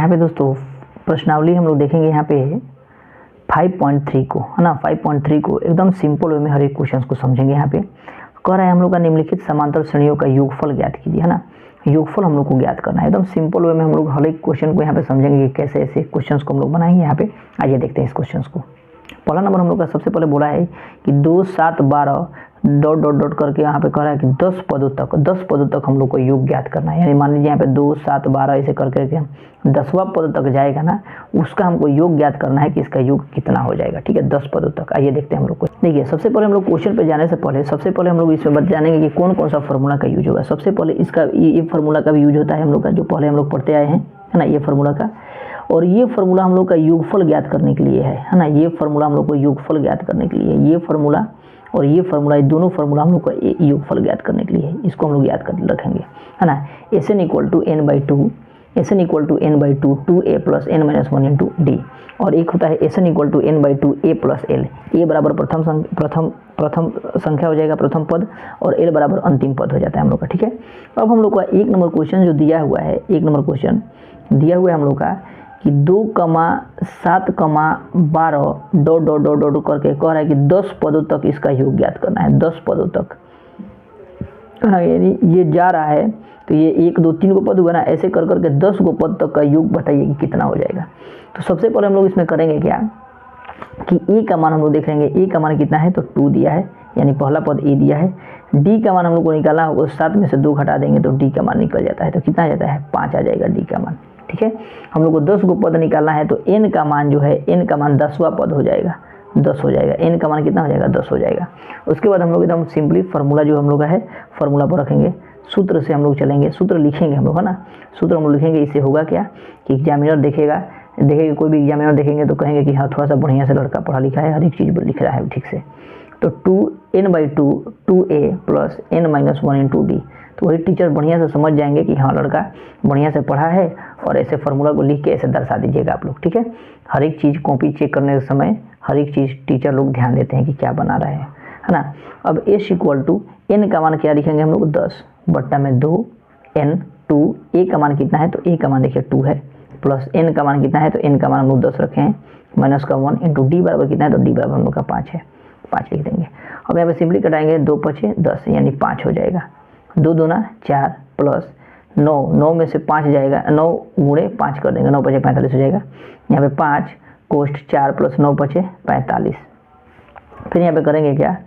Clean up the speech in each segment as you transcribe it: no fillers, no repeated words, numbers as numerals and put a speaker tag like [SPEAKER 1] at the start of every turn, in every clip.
[SPEAKER 1] यहाँ पे दोस्तों प्रश्नावली हम लोग देखेंगे यहाँ पे 5.3 को, है ना। 5.3 को एकदम सिंपल वे में हर एक क्वेश्चन को समझेंगे। यहाँ पे कह रहा है हम लोग का निम्नलिखित समांतर श्रेणियों का योगफल ज्ञात कीजिए, है ना। योगफल हम लोग को ज्ञात करना है। एकदम सिंपल वे में हम लोग हर एक क्वेश्चन को यहाँ पे समझेंगे कि कैसे ऐसे क्वेश्चन को हम लोग बनाएंगे। यहाँ पे आइए देखते हैं इस क्वेश्चन को। पहला नंबर हम लोग का सबसे पहले बोला है कि 2, 7, 12 डॉट डॉट डॉट करके यहाँ पे कह रहा है कि 10 पदों तक हम लोग को योग ज्ञात करना है। यानी मान लीजिए यहाँ पे 2, 7, 12 ऐसे करके 10वां पद तक जाएगा ना, उसका हमको योग ज्ञात करना है कि इसका योग कितना हो जाएगा। ठीक है, 10 पदों तक। आइए देखते हैं हम लोग को। देखिए सबसे पहले हम लोग क्वेश्चन पे जाने से पहले सबसे पहले हम लोग इसमें बता जानेंगे कि कौन कौन सा फॉर्मूला का यूज होगा। सबसे पहले इसका ये फार्मूला का भी यूज होता है हम लोग का, जो पहले हम लोग पढ़ते आए हैं, है ना, ये फार्मूला का। और ये फार्मूला हम लोग का योगफल ज्ञात करने के लिए है ना। ये फार्मूला हम लोग को योगफल ज्ञात करने के लिए, ये फार्मूला और ये फार्मूला, ये दोनों फार्मूला हम लोग का योगफल ज्ञात करने के लिए है। इसको हम लोग याद कर रखेंगे, है ना। Sn = n/2, Sn = n/2 2a + n - 1 × d। और एक होता है Sn = n/2 a + l। a बराबर प्रथम संख्या हो जाएगा, प्रथम पद, और l बराबर अंतिम पद हो जाता है हम लोग का। ठीक है, अब हम लोग का 1 नंबर क्वेश्चन जो दिया हुआ है, 1 नंबर क्वेश्चन दिया हुआ है हम लोग का कि 2, 7, 12 डॉट डॉट डॉट डॉट करके कह रहा है कि 10 पदों तक इसका योग ज्ञात करना है। 10 पदों तक, यानी ये जा रहा है तो ये 1, 2, 3 को पद हुआ ना, ऐसे कर करके 10 को पद तक का योग बताइए कि कितना हो जाएगा। तो सबसे पहले हम लोग इसमें करेंगे क्या कि ए का मान हम लोग देख लेंगे। ए का मान कितना है तो 2 दिया है, यानी पहला पद ए दिया है। डी का मान हम लोग को निकालना होगा, 7 में से 2 घटा देंगे तो डी का मान निकल जाता है। तो कितना आ जाता है 5 आ जाएगा डी का मान। ठीक है, हम लोग को 10 को पद निकालना है तो एन का मान जो है, एन का मान 10वां पद हो जाएगा, 10 हो जाएगा। एन का मान कितना हो जाएगा 10 हो जाएगा। उसके बाद हम लोग एकदम सिंपली फार्मूला जो हम लोग का है फार्मूला पर रखेंगे, सूत्र से हम लोग चलेंगे, सूत्र लिखेंगे हम लोग, है ना। सूत्र हम लोग लिखेंगे, इससे होगा क्या कि एग्जामिनर देखेगा, कोई भी एग्जामिनर देखेंगे तो कहेंगे कि हाँ थोड़ा सा बढ़िया से लड़का पढ़ा लिखा है, हर एक चीज़ लिख रहा है ठीक से। तो 2n/2 2a + n - 1 × d। तो वही टीचर बढ़िया से समझ जाएंगे कि हाँ लड़का बढ़िया से पढ़ा है, और ऐसे फार्मूला को लिख के ऐसे दर्शा दीजिएगा आप लोग। ठीक है, हर एक चीज़ कॉपी चेक करने के समय हर एक चीज़ टीचर लोग ध्यान देते हैं कि क्या बना रहे हैं, है ना। अब s = n का मान क्या लिखेंगे हम लोग 10/2 n 2। a का मान कितना है तो a का मान देखिए 2 है, प्लस n का मान कितना है तो n का मान हम लोग 10 रखे हैं, -1 × d बराबर कितना है तो d बराबर हम लोग का 5 है, 5 लिख देंगे। अब यहाँ पे सिंपली कटाएंगे, 2 × 5 = 10, यानी 5 हो जाएगा। 2 × 2 = 4 प्लस 9 में से 5 जाएगा, 9 × 5 कर देंगे, 9 × 5 = 45 हो जाएगा। यहाँ पे 5 कोष्ट 4 + 9 = 45। फिर यहाँ पे करेंगे क्या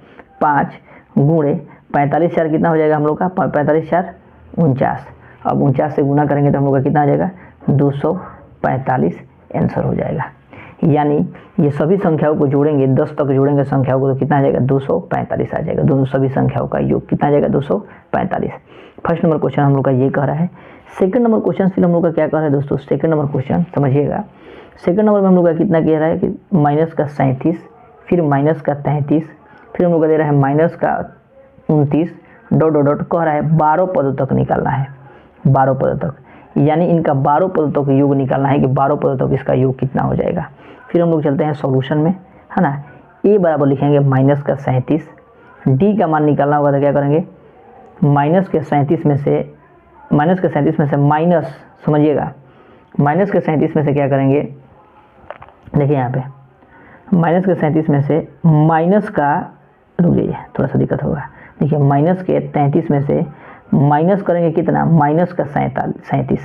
[SPEAKER 1] 5 × 45, 4 कितना हो जाएगा हम लोग का 45, 4 = 49। अब 49 से गुना करेंगे तो हम लोग का कितना आ जाएगा 245 आंसर हो जाएगा। यानी ये सभी संख्याओं को जोड़ेंगे, 10 तक जोड़ेंगे संख्याओं को तो कितना आ जाएगा 245 आ जाएगा। दोनों सभी संख्याओं का योग कितना आ जाएगा 245। फर्स्ट नंबर क्वेश्चन हम लोग का ये कह रहा है। सेकंड नंबर क्वेश्चन फिर हम लोग का क्या कह रहा है दोस्तों, सेकंड नंबर क्वेश्चन समझिएगा। सेकंड नंबर में हम लोग का कितना कह रहा है कि -37, फिर -33, फिर हम लोग का दे रहा है -29 डॉट डॉट डॉट कह रहा है 12 पदों तक निकालना है, 12 पदों तक, यानी इनका 12 पदों तक योग निकालना है कि 12 पदों तक इसका योग कितना हो जाएगा। फिर हम लोग चलते हैं सॉल्यूशन में, है ना। a बराबर लिखेंगे -37, d का मान निकालना होगा तो क्या करेंगे -37 में से माइनस, समझिएगा -37 में से क्या करेंगे, देखिए यहाँ पे -37 में से माइनस का, रुक जाइए थोड़ा सा दिक्कत होगा। देखिए -33 में से माइनस करेंगे कितना -37,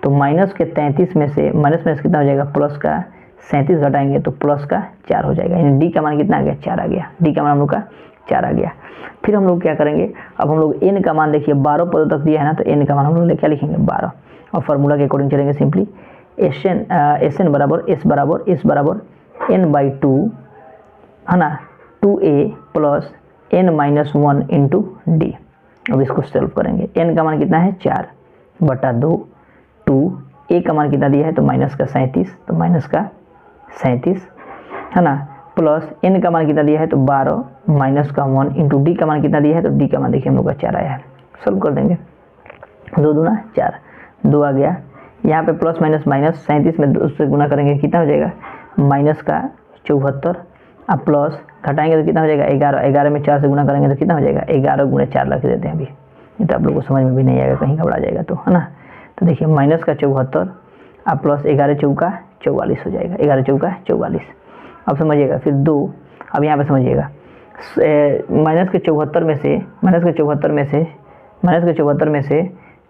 [SPEAKER 1] तो -33 में से माइनस में से कितना हो जाएगा +37 घटाएंगे तो +4 हो जाएगा। यानी डी का मान कितना आ गया 4 आ गया, डी का मान हम लोग का 4 आ गया। फिर हम लोग क्या करेंगे, अब हम लोग एन का मान देखिए 12 पदों तक दिया है ना, तो एन का मान हम लोग क्या लिखेंगे 12, और फार्मूला के अकॉर्डिंग चलेंगे सिंपली। Sn बराबर n/2, है ना, 2a + n - 1 × d। अब इसको सॉल्व करेंगे। n का मान कितना है 4/2, 2 a का मान कितना दिया है तो -37, तो -37, है ना, प्लस n का मान कितना दिया है तो 12 - 1 × d का मान कितना दिया है तो d का मान देखिए हम लोग का 4 आया है। सॉल्व कर देंगे, 2 दूना 4, 2 आ गया। यहाँ पे प्लस माइनस 37 में 2 से गुना करेंगे कितना हो जाएगा -74, अब प्लस घटाएंगे तो कितना हो जाएगा 11, 11 में 4 से गुना करेंगे तो कितना हो जाएगा 11 × 4 रख देते हैं अभी, नहीं तो आप लोग को समझ में भी नहीं आएगा, कहीं घबरा जाएगा तो, है ना। तो देखिए -74 अब प्लस 11 चौका 44 हो जाएगा, 11 चौका 44। अब समझिएगा फिर 2, अब यहाँ पे समझिएगा माइनस के 74 में से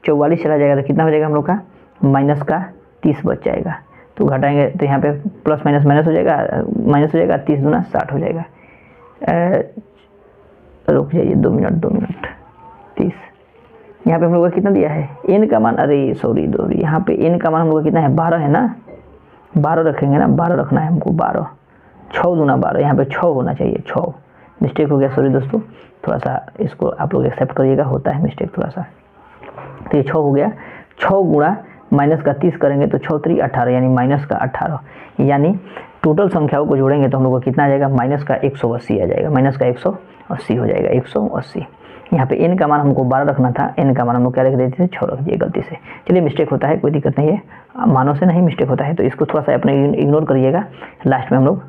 [SPEAKER 1] 44 चला जाएगा तो कितना हो जाएगा हम लोग का माइनस का 30 बच जाएगा। तो घटाएंगे तो यहाँ पे प्लस माइनस माइनस हो जाएगा, 30 दूना 60 हो जाएगा। रुक जाइए 2 मिनट 30। यहाँ पे हम लोग का कितना दिया है n का मान, अरे सॉरी यहाँ पे n का मान हम लोग का कितना है 12 है ना, 12 रखेंगे ना, 12 रखना है हमको, 12 6 दूना 12, यहाँ पे 6 होना चाहिए, 6 मिस्टेक हो गया, सॉरी दोस्तों, थोड़ा सा इसको आप लोग एक्सेप्ट करिएगा, होता है मिस्टेक थोड़ा सा। तो ये 6 हो गया, 6 गुणा माइनस का 30 करेंगे तो 6 3 18 यानी माइनस का 18, यानी टोटल संख्याओं को जोड़ेंगे तो हम लोग को कितना आ जाएगा माइनस का 180 आ जाएगा, माइनस का 180 हो जाएगा, 180। यहाँ पे n का मान हमको 12 रखना था, n का मान हम लोग क्या रख देते थे 6 रख दिए गलती से। चलिए मिस्टेक होता है, कोई दिक्कत नहीं है, मानों से नहीं मिस्टेक होता है, तो इसको थोड़ा सा अपने इग्नोर करिएगा, लास्ट में हम लोग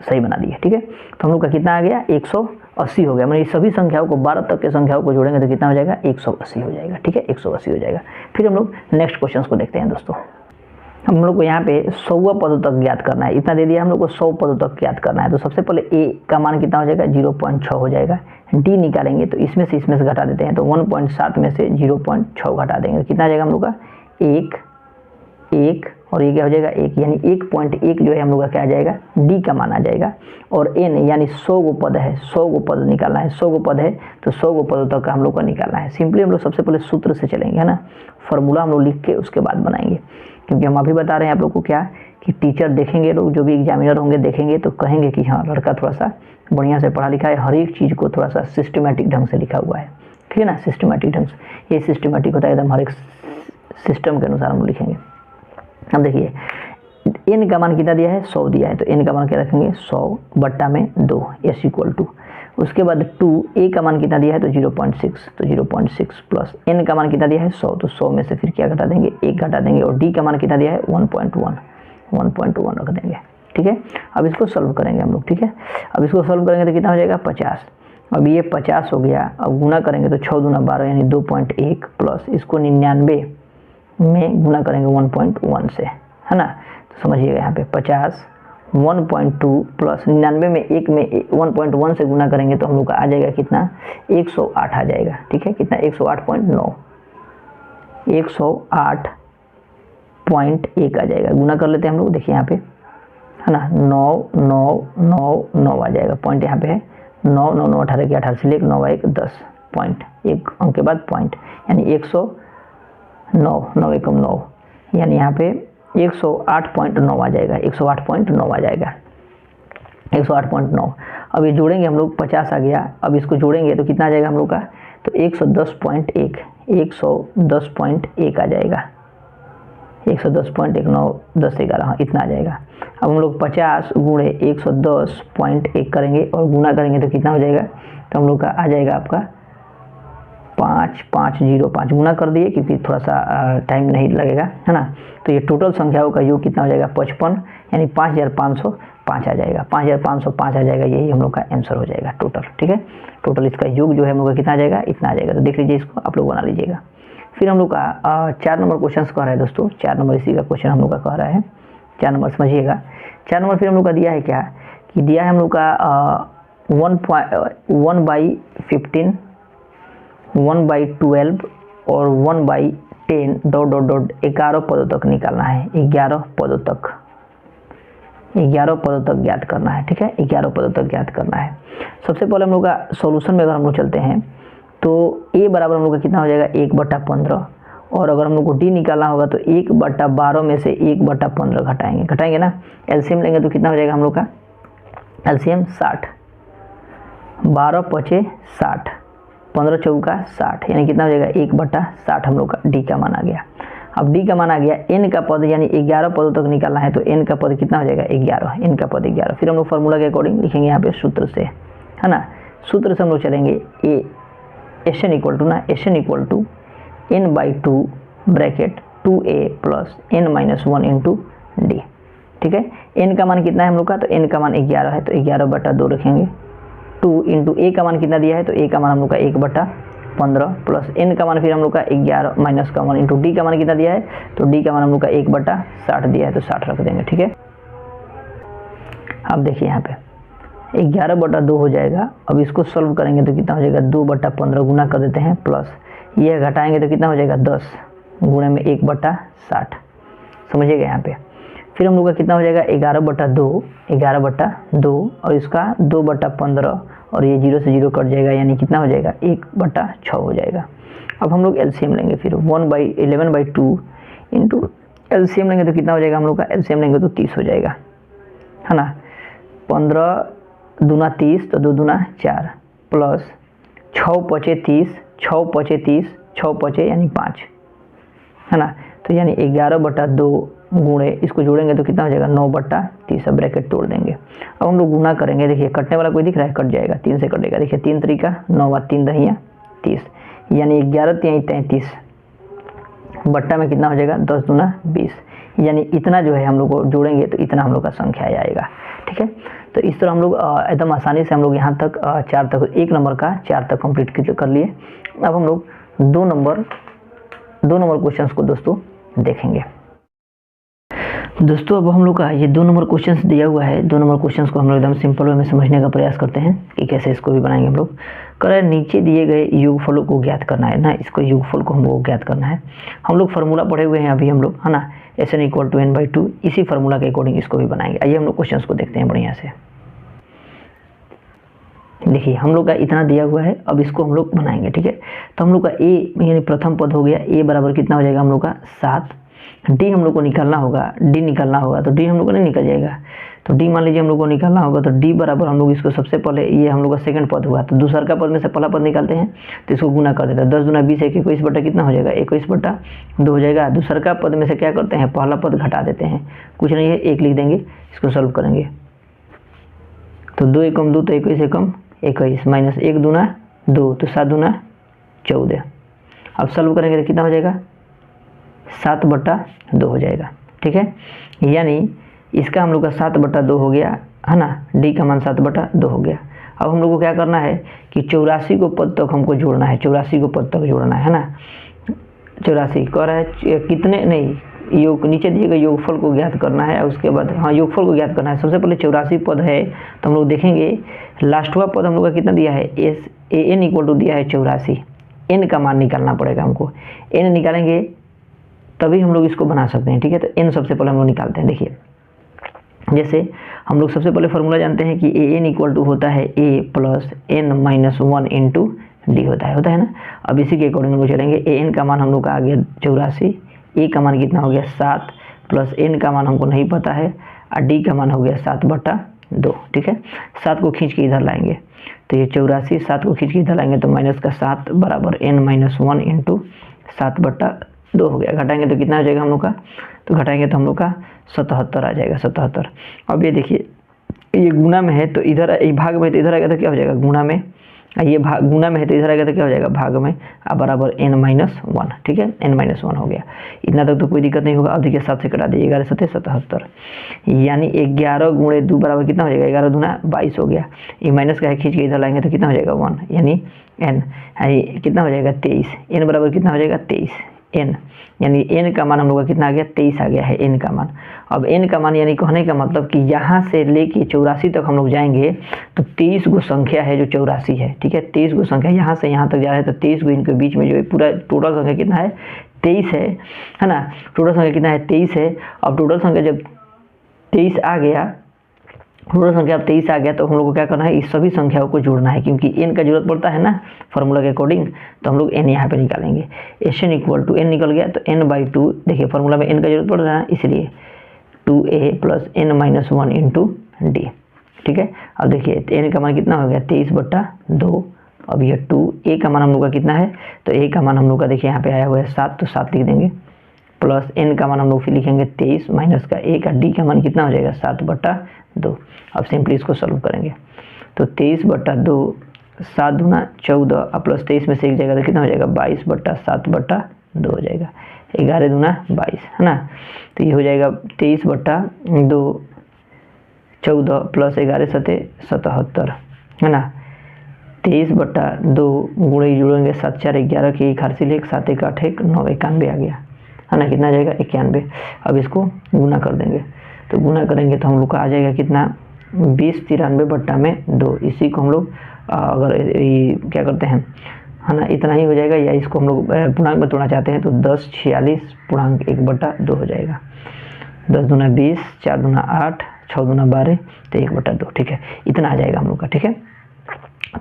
[SPEAKER 1] सही बना दिए, ठीक है। तो हम लोग का कितना आ गया 180 हो गया, मतलब ये सभी संख्याओं को 12 तक के संख्याओं को जोड़ेंगे तो कितना हो जाएगा 180 हो जाएगा, ठीक है, 180 हो जाएगा। फिर हम लोग नेक्स्ट क्वेश्चन को देखते हैं दोस्तों। हम लोग को यहाँ पे 100 पदों तक ज्ञात करना है, इतना दे दिया हम लोग को 100 पदों तक ज्ञात करना है। तो सबसे पहले a का मान कितना हो जाएगा 0.6 हो जाएगा, d निकालेंगे तो इसमें से घटा देते हैं, तो 1.7 में से 0.6 घटा देंगे तो कितना आ जाएगा हम लोग का 1 और ये क्या हो जाएगा 1, यानी 1.1 जो है हम लोग का क्या आ जाएगा d का मान आ जाएगा। और n यानी 100 गो पद है, 100 गो पद निकालना है, 100 गो पद है तो 100 गो पदों तक का हम लोग को निकालना है। सिंपली हम लोग सबसे पहले सूत्र से चलेंगे, है ना, फॉर्मूला हम लोग लिख के उसके बाद बनाएंगे, क्योंकि हम अभी बता रहे हैं आप लोग को क्या कि टीचर देखेंगे, लोग जो भी एग्जामिनर होंगे देखेंगे तो कहेंगे कि हाँ लड़का थोड़ा सा बढ़िया से पढ़ा लिखा है, हर एक चीज़ को थोड़ा सा सिस्टमेटिक ढंग से लिखा हुआ है, ठीक है ना, सिस्टमेटिक ढंग से। ये सिस्टमेटिक होता है एकदम, हर एक सिस्टम के अनुसार हम लिखेंगे। अब देखिए n का मान कितना दिया है 100 दिया है, तो n का मान क्या रखेंगे 100 बट्टा में 2 s इक्वल टू, उसके बाद 2 a का मान कितना दिया है तो 0.6, तो 0.6 प्लस n का मान कितना दिया है 100, तो 100 में से फिर क्या घटा देंगे 1 घटा देंगे, और d का मान कितना दिया है 1.1 रख देंगे, ठीक है। अब इसको सॉल्व करेंगे हम लोग, ठीक है। अब इसको सॉल्व करेंगे तो कितना हो जाएगा 50। अब ये 50 हो गया, अब गुना करेंगे तो 6 दूना 12 यानी 2.1 प्लस इसको 99 में गुना करेंगे 1.1 से, है ना। तो समझिएगा यहाँ पे 50 1.2 प्लस 99 में 1 में 1.1 से गुना करेंगे तो हम लोग का आ जाएगा कितना 108 आ जाएगा, ठीक है, कितना 108.9, 108.1 आ जाएगा। गुना कर लेते हैं हम लोग, देखिए यहाँ पे, है ना, 9 आ जाएगा, पॉइंट यहाँ पे है 9 9 9 18 की 18 से लेकर 9 1 10 पॉइंट, एक अंक के बाद पॉइंट, यानी 109 9 1 9, यानी यहाँ पे 108.9 आ जाएगा, 108.9 आ जाएगा, 108.9। अब ये जोड़ेंगे हम लोग 50 आ गया, अब इसको जोड़ेंगे तो कितना आ जाएगा हम लोग का तो 110.1 आ जाएगा, 110.1 9 10 11 हाँ इतना आ जाएगा। अब हम लोग 50 गुणे 110.1 करेंगे और गुना करेंगे तो कितना हो जाएगा, तो हम लोग का आ जाएगा आपका 5505 गुना कर दिए क्योंकि थोड़ा सा टाइम नहीं लगेगा, है ना। तो ये टोटल संख्याओं का योग कितना हो जाएगा 55, यानी 5505 आ जाएगा, 5505 आ जाएगा, यही हम लोग का आंसर हो जाएगा टोटल, ठीक है। टोटल इसका योग जो है हम लोग का कितना आ जाएगा, इतना आ जाएगा। तो देख लीजिए, इसको आप लोग बना लीजिएगा। फिर हम लोग का 4 नंबर क्वेश्चन कह रहा है दोस्तों, 4 नंबर इसी का क्वेश्चन हम लोग का कह रहा है। 4 नंबर समझिएगा, 4 नंबर फिर हम लोग का दिया है क्या कि दिया है हम लोग का 1/15 1/12 और 1/10 ... 11 पदों तक निकालना है, 11 पदों तक ज्ञात करना है, ठीक है, 11 पदों तक ज्ञात करना है। सबसे पहले हम लोग का सॉल्यूशन में अगर हम लोग चलते हैं तो a बराबर हम लोग का कितना हो जाएगा 1/15, और अगर हम लोग को d निकालना होगा तो 1/12 में से 1/15 घटाएंगे ना, एलसीएम लेंगे तो कितना हो जाएगा हम लोग का एलसीएम 60, 12 पचे 60, 15 चौका 60, यानी कितना हो जाएगा 1/60 हम लोग का d का मान आ गया। अब d का मान आ गया, n का पद यानी 11 पदों तक निकालना है, तो n का पद कितना हो जाएगा 11, n का पद 11। फिर हम लोग फार्मूला के अकॉर्डिंग लिखेंगे यहाँ पे सूत्र से, है ना, सूत्र से हम लोग चलेंगे Sn equal to n/2 bracket 2a plus n-1 into d, ठीक है। n का मान कितना है हम लोग का, तो n का मान 11 है, तो 11/2 रखेंगे, 2 इंटू a का मान कितना दिया है, तो a का मान हम लोग का 15 प्लस n का मान फिर हम लोग का 11 माइनस का 1 इंटू डी का मान कितना दिया है, तो डी का मान हम लोग का 1/60 दिया है, तो 60 रख देंगे। ठीक है, अब देखिए यहाँ पे 11/2 हो जाएगा। अब इसको सॉल्व करेंगे तो कितना हो जाएगा, 2/15 गुना कर देते हैं, प्लस ये घटाएंगे तो कितना हो जाएगा 10 गुणे में 1/60, समझिएगा यहाँ पे। फिर हम लोग का कितना हो जाएगा 11/2 और इसका 2/15 और ये 0 से 0 कट जाएगा, यानी कितना हो जाएगा 1/6 हो जाएगा। अब हम लोग एलसीएम लेंगे, फिर 1/11/2 इंटू एलसीएम लेंगे तो कितना हो जाएगा, हम लोग का एलसीएम लेंगे तो 30 हो जाएगा, है ना। 15 दूना 30 तो 2 दूना 4 प्लस 6 पचे 30, 6 पचे 30, 6 पचे यानी 5, है ना। तो यानी 11/2 गुणे इसको जोड़ेंगे तो कितना हो जाएगा 9/30, ब्रैकेट तोड़ देंगे। अब हम लोग गुना करेंगे, देखिए कटने वाला कोई दिख रहा है, कट जाएगा, 3 से कटेगा। देखिए 3 तरीका 9 व 3 दहिया 30, यानी 11 तिहाई 33 बट्टा में कितना हो जाएगा 10 दूना 20, यानी इतना जो है हम लोग को जोड़ेंगे तो इतना हम लोग का संख्या आएगा। ठीक है, तो इस तरह हम लोग एकदम आसानी से हम लोग यहाँ तक 4 तक, 1 नंबर का 4 तक कंप्लीट कर लिए। अब हम लोग 2 नंबर क्वेश्चंस को दोस्तों देखेंगे। दोस्तों अब हम लोग का ये 2 नंबर क्वेश्चंस दिया हुआ है। 2 नंबर क्वेश्चंस को हम लोग एकदम सिंपल वे में समझने का प्रयास करते हैं कि कैसे इसको भी बनाएंगे हम लोग। करें नीचे दिए गए योगफलों को ज्ञात करना है ना, इसको योगफल को हम लोग ज्ञात करना है। हम लोग फार्मूला पढ़े हुए हैं अभी हम लोग, है ना, SN = n/2, इसी फार्मूला के अकॉर्डिंग इसको भी बनाएंगे। आइए हम लोग क्वेश्चंस को देखते हैं बढ़िया से। देखिए हम लोग का इतना दिया हुआ है, अब इसको हम लोग बनाएंगे। ठीक है, तो हम लोग का a यानी प्रथम पद हो गया, a बराबर कितना हो जाएगा हम लोग का 7। d हम लोग को निकालना होगा, d निकालना होगा, तो d हम लोग को नहीं निकल जाएगा, तो d मान लीजिए हम लोग को निकालना होगा, तो d बराबर हम लोग इसको सबसे पहले, ये हम लोग का सेकंड पद हुआ, तो दूसरा का पद में से पहला पद निकालते हैं, तो इसको गुना कर देते हैं। 10 दूना 20 21 बटा कितना हो जाएगा 21/2 हो जाएगा। दूसरा का पद में से क्या करते हैं, पहला पद घटा देते हैं, कुछ नहीं है 1 लिख देंगे, इसको सॉल्व करेंगे तो 2 एकम 2 तो 21 एकम 21 माइनस 1 दूना 2 तो 7 दूना 14। अब सॉल्व करेंगे तो कितना हो जाएगा 7/2 हो जाएगा। ठीक है, यानी इसका हम लोग का 7/2 हो गया, है ना, डी का मान 7/2 हो गया। अब हम लोग को क्या करना है कि 84 को पद तक हमको जोड़ना है, 84 को पद तक जोड़ना है ना। 84 कह रहा है कितने, नहीं, योग नीचे दिए गए योगफल को ज्ञात करना है, उसके बाद हाँ योगफल को ज्ञात करना है। सबसे पहले 84 पद है, तो हम लोग देखेंगे लास्टवा पद हम लोग का कितना दिया है, AN = दिया है 84, n का मान निकालना पड़ेगा हमको, n निकालेंगे तभी हम लोग इसको बना सकते हैं। ठीक है, तो n सबसे पहले हम लोग निकालते हैं। देखिए जैसे हम लोग सबसे पहले फार्मूला जानते हैं कि AN = होता है a + n - 1 इंटू डी होता है ना। अब इसी के अकॉर्डिंग हम लोग चलेंगे। AN का मान हम लोग का आ गया 84, a का मान कितना हो गया 7 प्लस n का मान हमको नहीं पता है, और d का मान हो गया 7/2। ठीक है, 7 को खींच के इधर लाएंगे, तो ये 84 7 को खींच के इधर लाएंगे तो माइनस का 7 बराबर n - 1 इंटू 7/2 हो गया। घटाएंगे तो कितना हो जाएगा हम लोग का, तो घटाएंगे तो हम लोग का 77 आ जाएगा, 77। अब ये देखिए ये गुना में है तो इधर, ये भाग में तो इधर आएगा तो क्या हो जाएगा गुना में, ये भाग गुना में है तो इधर आएगा तो क्या हो जाएगा भाग में, बराबर n - 1। ठीक है, n - 1 हो गया। इतना तक तो कोई दिक्कत नहीं होगा। अब देखिए 7 से कटा दिए, 11 7 77, यानी 11 गुणे 2 बराबर कितना हो जाएगा, 11 दूना 22 हो गया। ये माइनस का है, खींच के इधर लाएंगे तो कितना हो जाएगा 1, यानी n कितना हो जाएगा 23, n बराबर कितना हो जाएगा 23 n, यानी n का मान हम लोग का कितना आ गया 23 आ गया है n का मान। अब n का मान यानी कहने का मतलब कि यहाँ से लेके 84 तक हम लोग जाएंगे तो 23 गो संख्या है जो 84 है। ठीक है, 23 गो संख्या यहाँ से यहाँ तक जा रहा है, तो 23 गो इनके बीच में जो है पूरा टोटल संख्या कितना है 23 है ना। टोटल संख्या कितना है 23 है। अब टोटल संख्या जब 23 आ गया, टोटल संख्या अब 23 आ गया, तो हम लोग को क्या करना है, इस सभी संख्याओं को जोड़ना है, क्योंकि n का जरूरत पड़ता है ना फार्मूला के अकॉर्डिंग, तो हम लोग n यहाँ पे निकालेंगे। SN = n निकल गया तो n/2, देखिए फार्मूला में n का जरूरत पड़ रहा है इसलिए 2a + n - 1 इंटू डी। ठीक है, अब देखिए n का मान कितना हो गया 23/2। अब ये 2a का मान हम लोग का कितना है, तो a का मान हम लोग का देखिए यहाँ पे आया हुआ है 7, तो 7 लिख देंगे, प्लस n का मान हम लोग फिर लिखेंगे 23 माइनस का a का d का मान कितना हो जाएगा 7/2। अब सिंपली इसको सॉल्व करेंगे तो 23/2, 7 दूना 14 और प्लस 23 में से एक जाएगा तो कितना हो जाएगा 22/7/2 हो जाएगा। 11 दूना 22 है ना, तो ये हो जाएगा 23/2 14 प्लस 11 7 77 है ना। 23/2 गुणे जोड़ेंगे 7 4 11 की 1 हासिल 1 7 1 8 1 9 91 आ गया है ना, कितना आ जाएगा 91। अब इसको गुना कर देंगे, तो गुना करेंगे तो हम लोग का आ जाएगा कितना 20 93/2। इसी को हम लोग अगर क्या करते हैं है ना, इतना ही हो जाएगा, या इसको हम लोग पूर्णांक में तोड़ना चाहते हैं तो 10 46.1/2 हो जाएगा। 10 दूना 20, 4 दूना 8, 6 दूना 12 तो 1/2, ठीक है, इतना आ जाएगा हम लोग का, ठीक है।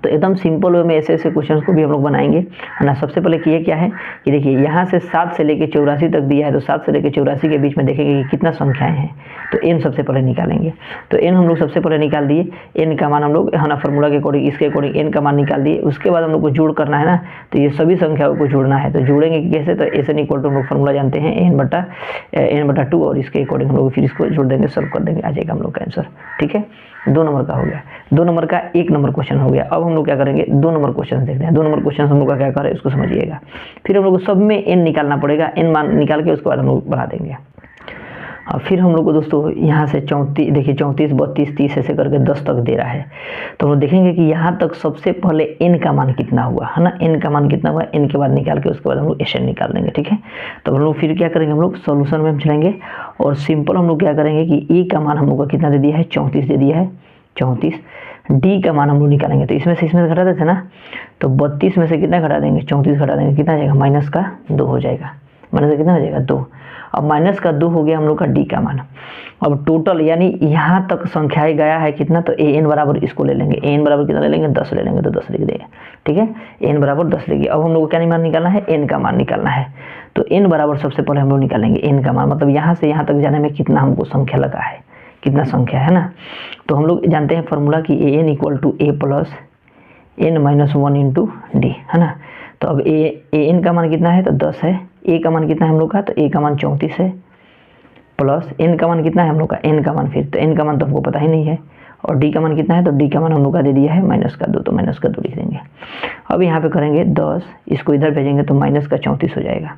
[SPEAKER 1] तो एकदम सिंपल वे में ऐसे क्वेश्चंस को भी हम लोग बनाएंगे है ना। सबसे पहले किए क्या है कि देखिए यहाँ से 7 से लेकर 84 तक दिया है, तो 7 से लेकर 84 के बीच में देखेंगे कि कितना संख्याएं हैं, तो n सबसे पहले निकालेंगे। तो n हम लोग सबसे पहले निकाल दिए, n का मान हम लोग है ना फार्मूला के अकॉर्डिंग, इसके अकॉर्डिंग n का मान निकाल दिए। उसके बाद हम लोग को जोड़ करना है ना, तो ये सभी संख्याओं को जोड़ना है। तो जोड़ेंगे कैसे, तो एस एन इक्वल टू हम लोग फार्मूला जानते हैं n/2, और इसके अकॉर्डिंग हम लोग फिर इसको जोड़ देंगे, सॉल्व कर देंगे, आ जाएगा हम लोग का आंसर, ठीक है। 2 नंबर का हो गया, 2 नंबर का 1 नंबर क्वेश्चन हो गया। अब हम लोग क्या करेंगे 2 नंबर क्वेश्चन देखते हैं। 2 नंबर क्वेश्चन हम लोग का क्या करें इसको समझिएगा। फिर हम लोग को सब में n निकालना पड़ेगा, n मान निकाल के उसके बाद हम लोग बढ़ा देंगे। और फिर हम लोग को दोस्तों यहाँ से 34 देखिए 34 32 30 ऐसे करके 10 तक दे रहा है। तो हम लोग देखेंगे कि यहाँ तक सबसे पहले n का मान कितना हुआ है ना, n का मान कितना हुआ, n के बाद निकाल के उसके बाद हम लोग एस एन निकाल देंगे, ठीक है। तो हम लोग फिर क्या करेंगे, हम लोग सोल्यूशन में हम चलेंगे और सिंपल हम लोग क्या करेंगे कि e का मान हम लोग का कितना दे दिया है 34 दे दिया है 34। d का मान हम लोग निकालेंगे, तो इसमें से घटा देते हैं ना, तो 32 में से कितना घटा देंगे 34 घटा देंगे, कितना आ जाएगा -2 हो जाएगा, माइनस का कितना हो जाएगा 2। अब -2 हो गया हम लोग का d का मान। अब टोटल यानी यहाँ तक संख्याएं गया है कितना, तो an बराबर इसको ले लेंगे, an बराबर कितना ले लेंगे 10 ले लेंगे, तो 10 लिख देंगे, ठीक है, n बराबर 10 लिखिए। अब हम लोग को क्या मान निकालना है, n का मान निकालना है। तो n बराबर सबसे पहले हम लोग निकालेंगे n का मान, मतलब यहाँ से यहाँ तक जाने में कितना हमको संख्या लगा है, कितना संख्या है ना। तो हम लोग जानते हैं फॉर्मूला कि an equal to a plus n-1 into d है ना। तो अब an का मान कितना है, तो 10 है, a का मान कितना है हम लोग का, तो a का मान 34 है, प्लस n का मान कितना है हम लोग का, n का मान फिर तो n का मान तो हमको पता ही नहीं है, और d का मान कितना है, तो d का मान हम लोग का दे दिया है -2, तो -2 लिख देंगे। अब यहाँ पे करेंगे 10, इसको इधर भेजेंगे तो -34 हो जाएगा,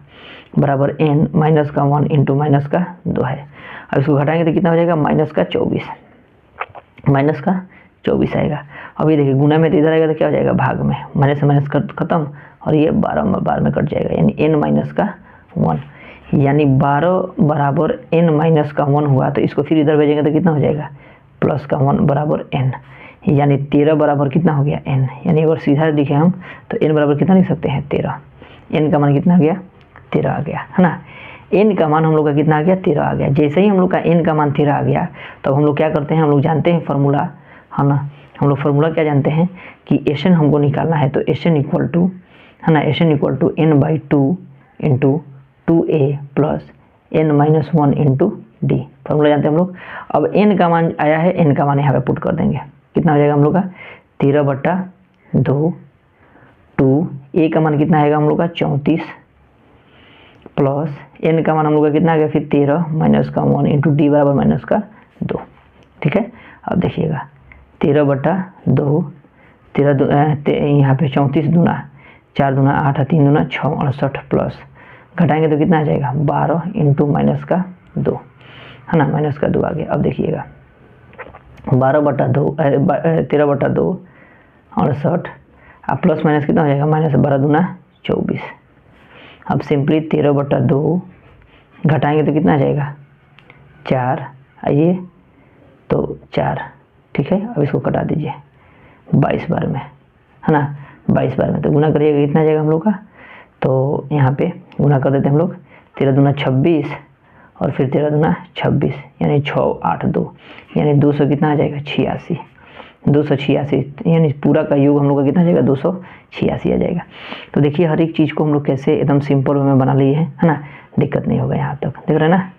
[SPEAKER 1] बराबर n-1 इंटू -2 है। अब इसको घटाएंगे तो कितना हो जाएगा -24 आएगा। अब ये देखिए गुना में तो इधर आएगा तो क्या हो जाएगा भाग में, माइनस से माइनस खत्म, और ये 12 में कट जाएगा, यानी n-1, यानी 12 बराबर n-1 हुआ। तो इसको फिर इधर भेजेंगे तो कितना हो जाएगा +1 बराबर n, यानी 13 बराबर कितना हो गया n। यानी अगर सीधा लिखे हम तो n बराबर कितना लिख सकते हैं 13। n का मान कितना आ गया 13 आ गया है ना। n का मान हम लोग का कितना आ गया 13 आ गया। जैसे ही हम लोग का n का मान 13 आ गया, तब हम लोग क्या करते हैं, हम लोग जानते हैं फार्मूला है ना, हम लोग फार्मूला क्या जानते हैं कि एस एन हमको निकालना है। तो एस एन इक्वल टू है ना, S N equal to n/2 into 2a plus n-1 into d, formula जानते हैं हम लोग। अब n का मान आया है, n का मान यहाँ पे पुट कर देंगे, कितना हो जाएगा हम लोग का 13/2, 2 a का मान कितना आएगा हम लोग का 34, प्लस n का मान हम लोग का कितना आ गया फिर 13 -1 इंटू डी बराबर -2, ठीक है। अब देखिएगा 13/2, 13 यहाँ पे 34 दूना 4 दूना 8 3 दूना 6 68, प्लस घटाएंगे तो कितना आ जाएगा 12 इंटू -2 है ना, -2 आ गया। अब देखिएगा 13/2 68, अब प्लस माइनस कितना हो जाएगा -12 दूना 24। अब सिंपली 13/2 घटाएंगे तो कितना आ जाएगा 4, आइए तो 4, ठीक है। अब इसको कटा दीजिए 22 बार में है ना, 22 बार में तो गुना करिएगा कितना जाएगा हम लोग का, तो यहाँ पे गुना कर देते हैं हम लोग 13 दूना 26 और फिर 13 दूना 26, यानी 6 8 2, यानी 200 कितना आ जाएगा 86, 286, यानी पूरा का योग हम लोग का कितना आ जाएगा 286 आ जाएगा। तो देखिए हर एक चीज़ को हम लोग कैसे एकदम सिंपल वे में बना लिए हैं है ना, दिक्कत नहीं होगा। यहाँ तक देख रहे हैं ना,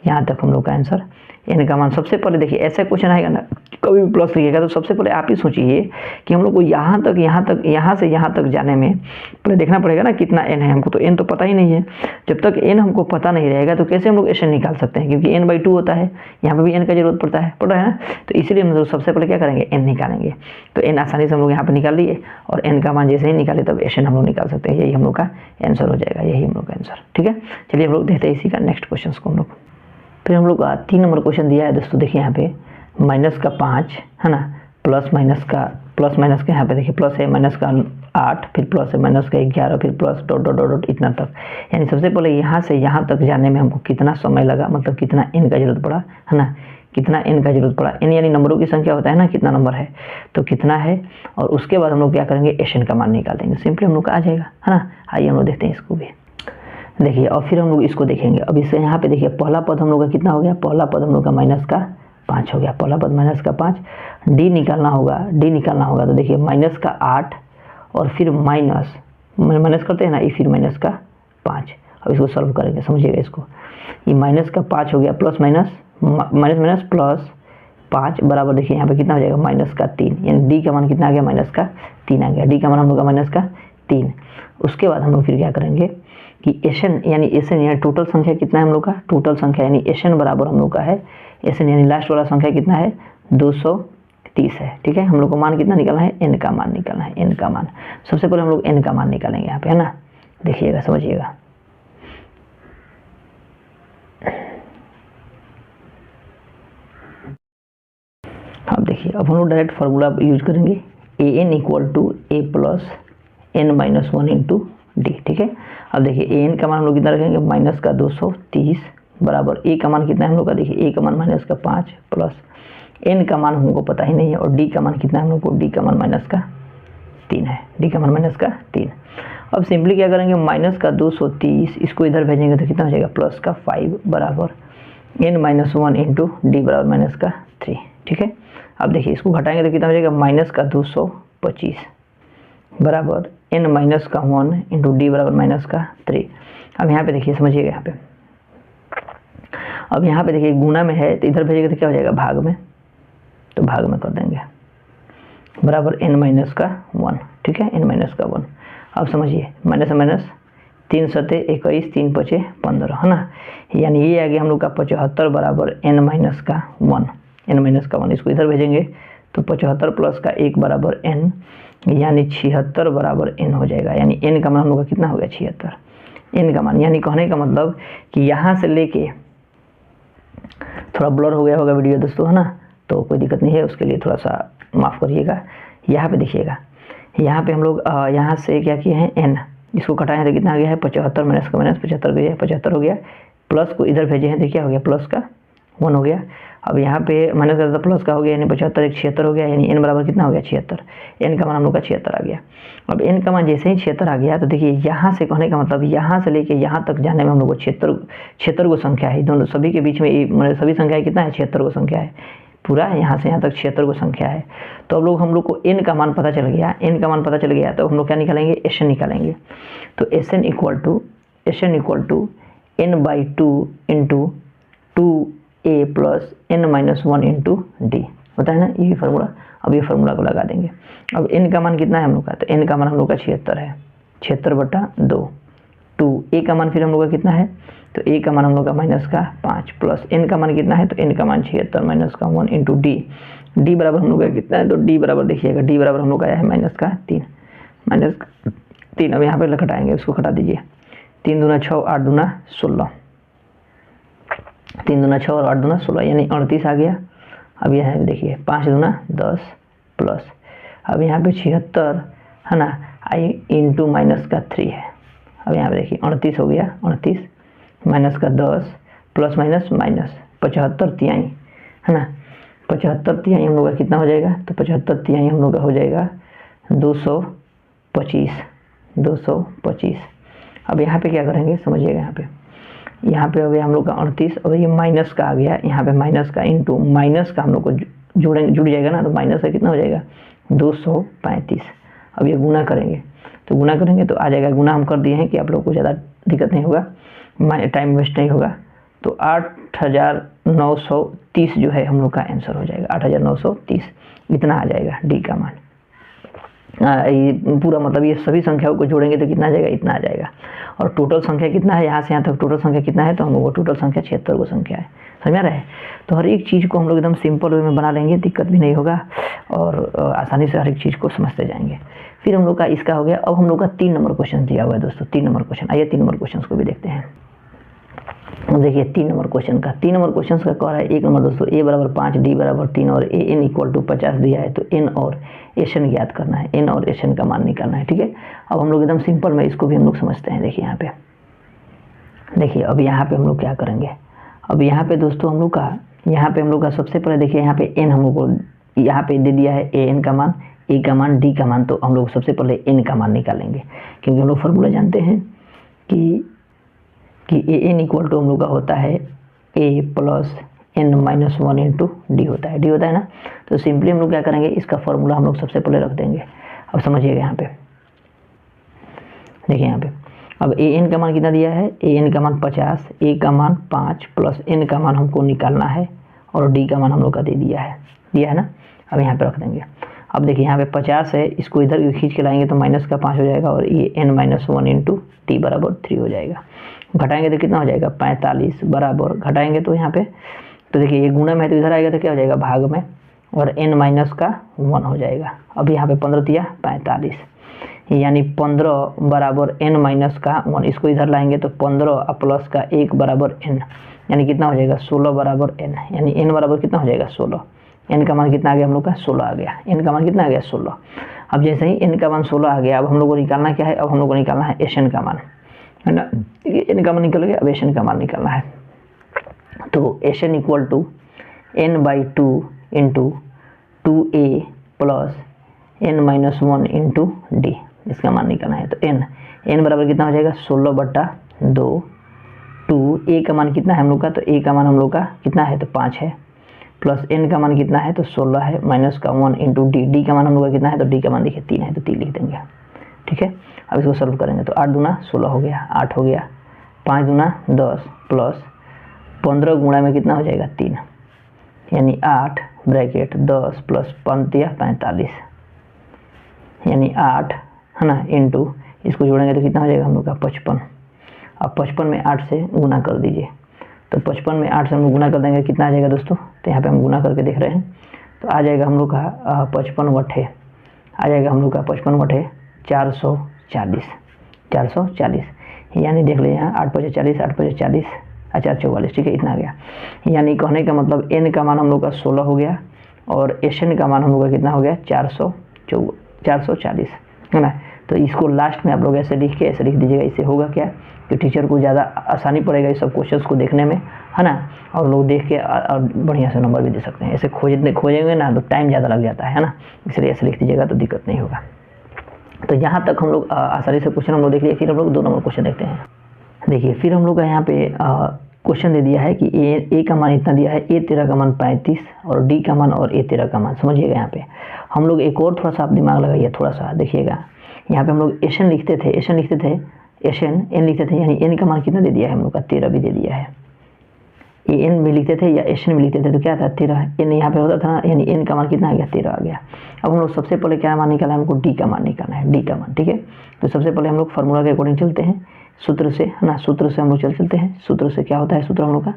[SPEAKER 1] यहाँ तक हम लोग का आंसर n का मान। सबसे पहले देखिए ऐसा क्वेश्चन आएगा ना, कभी भी प्लस लिखिएगा तो सबसे पहले आप ही सोचिए कि हम लोग को यहाँ से यहाँ तक जाने में पहले देखना पड़ेगा ना कितना n है। हमको तो n तो पता ही नहीं है, जब तक n हमको पता नहीं रहेगा तो कैसे हम लोग एस निकाल सकते हैं, क्योंकि n/2 होता है, यहाँ पे भी n का जरूरत पड़ रहा है ना। तो इसलिए हम लोग सबसे पहले क्या करेंगे n निकालेंगे। तो n आसानी से हम लोग यहाँ पर निकाल लिए, और n का मान जैसे ही निकाले तब एस हम लोग निकाल सकते हैं। यही हम लोग का आंसर हो जाएगा, यही हम लोग का आंसर, ठीक है। चलिए हम लोग देखते हैं इसी का नेक्स्ट क्वेश्चन को हम लोग। फिर हम लोग का 3 नंबर क्वेश्चन दिया है दोस्तों, देखिए यहाँ पे -5 है ना, प्लस प्लस माइनस का यहाँ पे देखिए प्लस है माइनस का 8, फिर प्लस है माइनस का 11, फिर plus dot dot dot dot इतना तक। यानी सबसे पहले यहाँ से यहाँ तक जाने में हमको कितना समय लगा, मतलब कितना n का जरूरत पड़ा, है ना, कितना n का जरूरत पड़ा। n यानी नंबरों की संख्या होता है ना, कितना नंबर है तो कितना है, और उसके बाद हम लोग क्या करेंगे, Sn का मान निकाल देंगे, सिंपली हम लोग का आ जाएगा, है ना। आइए हम लोग देखते हैं इसको भी, देखिए, और फिर हम लोग इसको देखेंगे। अब इससे यहाँ पे देखिए पहला पद हम लोग का कितना हो गया, पहला पद हम लोग का माइनस का 5 हो गया, पहला पद माइनस का 5। डी निकालना होगा, तो देखिए माइनस का 8 और फिर माइनस करते हैं ना, ये फिर माइनस का 5। अब इसको सॉल्व करेंगे, समझिएगा इसको। ये माइनस का 5 हो गया, प्लस माइनस माइनस प्लस 5 बराबर, देखिए यहाँ पे कितना हो जाएगा, माइनस का 3। यानी डी का मान कितना आ गया, माइनस का 3 आ गया। डी का मान हम लोग का माइनस का 3। उसके बाद हम लोग फिर क्या करेंगे कि Sn यानी टोटल संख्या कितना है हम लोग का, टोटल संख्या यानी Sn बराबर हम लोग का है, Sn यानी लास्ट वाला संख्या कितना है, 230 है। ठीक है, हम लोग को मान कितना निकालना है, n का मान निकालना है, n का मान। सबसे पहले हम लोग n का मान निकालेंगे यहाँ पे, है ना, देखिएगा, समझिएगा। अब देखिए, अब हम लोग डायरेक्ट फार्मूला यूज करेंगे, an equal to a plus n minus 1 into d. ठीक है, अब देखिए an का मान हम लोग कितना रखेंगे, माइनस का 230 बराबर a का मान कितना है हम लोग का, देखिए a का मान माइनस का 5 प्लस n का मान हमको पता ही नहीं है, और d का मान कितना है हम लोग को, d का मान माइनस का 3 है, d का मान माइनस का 3। अब सिंपली क्या करेंगे, माइनस का 230 इसको इधर भेजेंगे तो कितना हो जाएगा, प्लस का 5 बराबर n माइनस 1 इंटू डी बराबर माइनस का 3। ठीक है, अब देखिए इसको घटाएंगे तो कितना हो जाएगा, माइनस का 225 बराबर n माइनस का 1 इंटू डी बराबर माइनस का 3। अब यहाँ पे देखिए, समझिएगा यहाँ पे, अब यहाँ पे देखिए गुना में है तो इधर भेजेंगे तो क्या हो जाएगा, भाग में, तो भाग में कर देंगे बराबर n माइनस का 1। ठीक है, n माइनस का 1। अब समझिए, माइनस माइनस 3 सते 21, 3 पचे 15, है ना, यानी ये आ गया हम लोग का 75 बराबर n माइनस का 1, n माइनस का 1। इसको इधर भेजेंगे तो 75 प्लस का 1 बराबर n, यानी 76 बराबर n हो जाएगा। यानी n का मान हम लोग का कितना हो गया, 76, n का मान। यानी कहने का मतलब कि यहाँ से लेके, थोड़ा ब्लर हो गया होगा वीडियो दोस्तों, है ना, तो कोई दिक्कत नहीं है, उसके लिए थोड़ा सा माफ़ करिएगा। यहाँ पे देखिएगा, यहाँ पे हम लोग यहाँ से क्या किए हैं, n, इसको घटाए हैं तो कितना आ गया है, 75 माइनस का माइनस 75 गया, 75 हो गया, प्लस को इधर भेजे हैं तो क्या हो गया, प्लस का 1 हो गया। अब यहाँ पे माइनस का प्लस का हो गया, यानी 75 एक 76 हो गया, यानी n बराबर कितना हो गया, 76। n का मान हम लोग का 76 आ गया। अब n का मान जैसे ही 76 आ गया तो देखिए यहाँ से, कहने का मतलब यहाँ से लेके यहाँ तक जाने में हम लोग को 76 को संख्या है, दोनों सभी के बीच में मतलब सभी संख्या कितना है, 76 को संख्या है, पूरा यहाँ से यहाँ तक 76 को संख्या है। तो अब हम लोग को n का मान पता चल गया, n का मान पता चल गया, तो हम लोग क्या निकालेंगे, Sn निकालेंगे। तो Sn equal to n/2 into 2a plus n minus 1 into d होता है ना, ये फार्मूला। अब ये फार्मूला को लगा देंगे। अब n का मान कितना है हम लोग का, तो n का मान हम लोग का 76 है, 76/2। 2a का मान फिर हम लोग का कितना है, तो a का मान हम लोग का माइनस का 5 प्लस n का मान कितना है, तो n का मान 76 माइनस का 1 इंटू डी बराबर हम लोग का कितना है, तो डी बराबर देखिएगा, डी बराबर हम लोग का आया है माइनस का 3। अब यहाँ पे घटाएंगे, उसको घटा दीजिए, 3 दूना 6, 8 दूना 16, 3 दूना 6 और 8 दूना 16, यानी 38 आ गया। अब यहाँ देखिए 5 दूना 10 प्लस, अब यहाँ पे 76 है ना, आई इंटू माइनस का 3 है। अब यहाँ पे देखिए 38 हो गया, 38 माइनस का 10 प्लस माइनस माइनस 75 तिहाई, है ना, 75 तिहाई हम लोग का कितना हो जाएगा, तो 75 तिहाई हम लोग का हो जाएगा 225। अब यहाँ पे क्या करेंगे, समझिएगा, यहाँ पे हो गया हम लोग का 38, और ये माइनस का आ गया, यहाँ पे माइनस का इंटू माइनस का हम लोग को जुड़ जाएगा ना, तो माइनस का कितना हो जाएगा, 235। अब ये गुना करेंगे, तो गुना करेंगे तो आ जाएगा, गुना हम कर दिए हैं कि आप लोग को ज़्यादा दिक्कत नहीं होगा, टाइम वेस्ट नहीं होगा। तो 8930 जो है हम लोग का आंसर हो जाएगा, 8930 इतना आ जाएगा डी का मान। ये पूरा मतलब ये सभी संख्याओं को जोड़ेंगे तो कितना आ जाएगा, इतना आ जाएगा। और टोटल संख्या कितना है, यहाँ से यहाँ तक टोटल संख्या कितना है, तो हम लोग को टोटल संख्या 76 को संख्या है, समझ में आ रहा है। तो हर एक चीज़ को हम लोग एकदम सिंपल वे में बना लेंगे, दिक्कत भी नहीं होगा, और आसानी से हर एक चीज़ को समझते जाएंगे। फिर हम लोग का इसका हो गया। अब हम लोग का 3 नंबर क्वेश्चन दिया हुआ है दोस्तों, 3 नंबर क्वेश्चन। आइए 3 नंबर क्वेश्चन को भी देखते हैं। देखिए 3 नंबर क्वेश्चन का, 3 नंबर क्वेश्चन का कह रहा है 1 नंबर दोस्तों a बराबर 5 d बराबर 3 और a n इक्वल टू 50 दिया है, तो n और s n ज्ञात करना है, n और s n का मान निकालना है। ठीक है, अब हम लोग एकदम सिंपल में इसको भी हम लोग समझते हैं। देखिए यहाँ पे, देखिए अब यहाँ पे हम लोग क्या करेंगे, अब यहाँ पे दोस्तों हम लोग का, यहाँ पे हम लोग का सबसे पहले देखिए यहाँ पे n हम लोग को यहाँ पे दे दिया है, a n का मान, a का मान, d का मान, तो हम लोग सबसे पहले n का मान निकालेंगे, क्योंकि हम लोग फॉर्मूला जानते हैं कि ए एन इक्वल टू हम लोग का होता है a plus n minus 1 into d होता है, है ना। तो सिंपली हम लोग क्या करेंगे, इसका फॉर्मूला हम लोग सबसे पहले रख देंगे। अब समझिएगा यहाँ पे, देखिए यहाँ पे अब ए एन का मान कितना दिया है, ए एन का मान 50, ए का मान 5 प्लस एन का मान हमको निकालना है और डी का मान हम लोग का दे दिया है ना। अब यहाँ पे रख देंगे। अब देखिए यहाँ पे 50 है, इसको इधर खींच के लाएंगे तो माइनस का 5 हो जाएगा और ये n माइनस 1 इंटू टी बराबर 3 हो जाएगा। घटाएंगे तो कितना हो जाएगा 45 बराबर, घटाएंगे तो यहाँ पे, तो देखिए ये गुणा में है तो इधर आएगा तो क्या हो जाएगा भाग में, और n माइनस का 1 हो जाएगा। अब यहाँ पे 15 दिया 45, यानी 15 बराबर n माइनस का 1, इसको इधर लाएंगे तो 15 प्लस का 1 बराबर n, यानी कितना हो जाएगा 16 बराबर n, यानी n बराबर कितना हो जाएगा 16। n का मान कितना आ गया हम लोग का 16 आ गया, n का मान कितना आ गया 16। अब जैसे ही n का मान 16 आ गया, अब हम लोग को निकालना क्या है, अब हम लोग को निकालना है एशन का मान, है ना। n का मान निकल गया, अब एशन का मान निकालना है। तो S n equal to n/2 into 2a plus n minus 1 into D, इसका मान निकालना है। तो n बराबर कितना हो जाएगा 16/2, 2 a का मान कितना है हम लोग का, तो a का मान हम लोग का कितना है तो 5 है, प्लस n का मान कितना है तो 16 है, माइनस का 1 इंटू डी का मान हम लोग का कितना है, तो डी का मान देखिए 3 है तो 3 लिख देंगे। ठीक है, अब इसको सॉल्व करेंगे तो 8 दूना 16 हो गया, 8 हो गया, 5 दूना 10 प्लस 15 गुणा में कितना हो जाएगा 3, यानी 8 ब्रैकेट 10 प्लस 5 दिया 45, यानी 8 है ना, इंटू इसको जोड़ेंगे तो कितना हो जाएगा हम लोग का 55। अब 55 में 8 से गुना कर दीजिए, तो 55 में 8 से हम लोग गुना कर देंगे, कितना आ जाएगा दोस्तों, तो यहाँ पे हम गुना करके देख रहे हैं, तो आ जाएगा हम लोग का 55 बटे, आ जाएगा हम लोग का 55 बटे 440, यानी देख लीजिए यहाँ 8 × 40, 8 × 40, 444, ठीक है, इतना आ गया। यानी कहने का मतलब n का मान हम लोग का 16 हो गया और एशन का मान हम लोग का कितना हो गया 440, है ना। तो इसको लास्ट में आप लोग ऐसे लिख दीजिएगा, इससे होगा क्या कि टीचर को ज़्यादा आसानी पड़ेगा इस सब क्वेश्चंस को देखने में, है ना, और लोग देख के और बढ़िया से नंबर भी दे सकते हैं। ऐसे खोजेंगे ना तो टाइम ज़्यादा लग जाता है ना, इसलिए ऐसे लिख दीजिएगा तो दिक्कत नहीं होगा। तो यहाँ तक हम लोग आसानी से क्वेश्चन हम लोग देख लिए। फिर हम लोग 2 नंबर क्वेश्चन देखते हैं। देखिए फिर हम लोग का यहाँ पे क्वेश्चन दे दिया है कि ए का मान इतना दिया है, a13 का मान 35 और डी का मान और a13 का मान। समझिएगा यहाँ पे हम लोग एक और थोड़ा सा आप दिमाग लगाइए, थोड़ा सा देखिएगा। यहाँ पे हम लोग एशन लिखते थे, एन लिखते थे, यानी एन का मान कितना दे दिया है हम लोग का 13 भी दे दिया है। एन भी लिखते थे या एशन भी लिखते थे तो क्या था 13, एन यहाँ पे होता था ना, यानी एन का मान कितना आ गया 13 आ गया। अब हम लोग सबसे पहले क्या मान निकालना है, हमको डी का मान निकालना है, डी का मान। ठीक है, तो सबसे पहले हम लोग फार्मूला के अकॉर्डिंग चलते हैं, सूत्र से, है ना, सूत्र से हम लोग चलते हैं। सूत्र से क्या होता है, सूत्र हम लोग का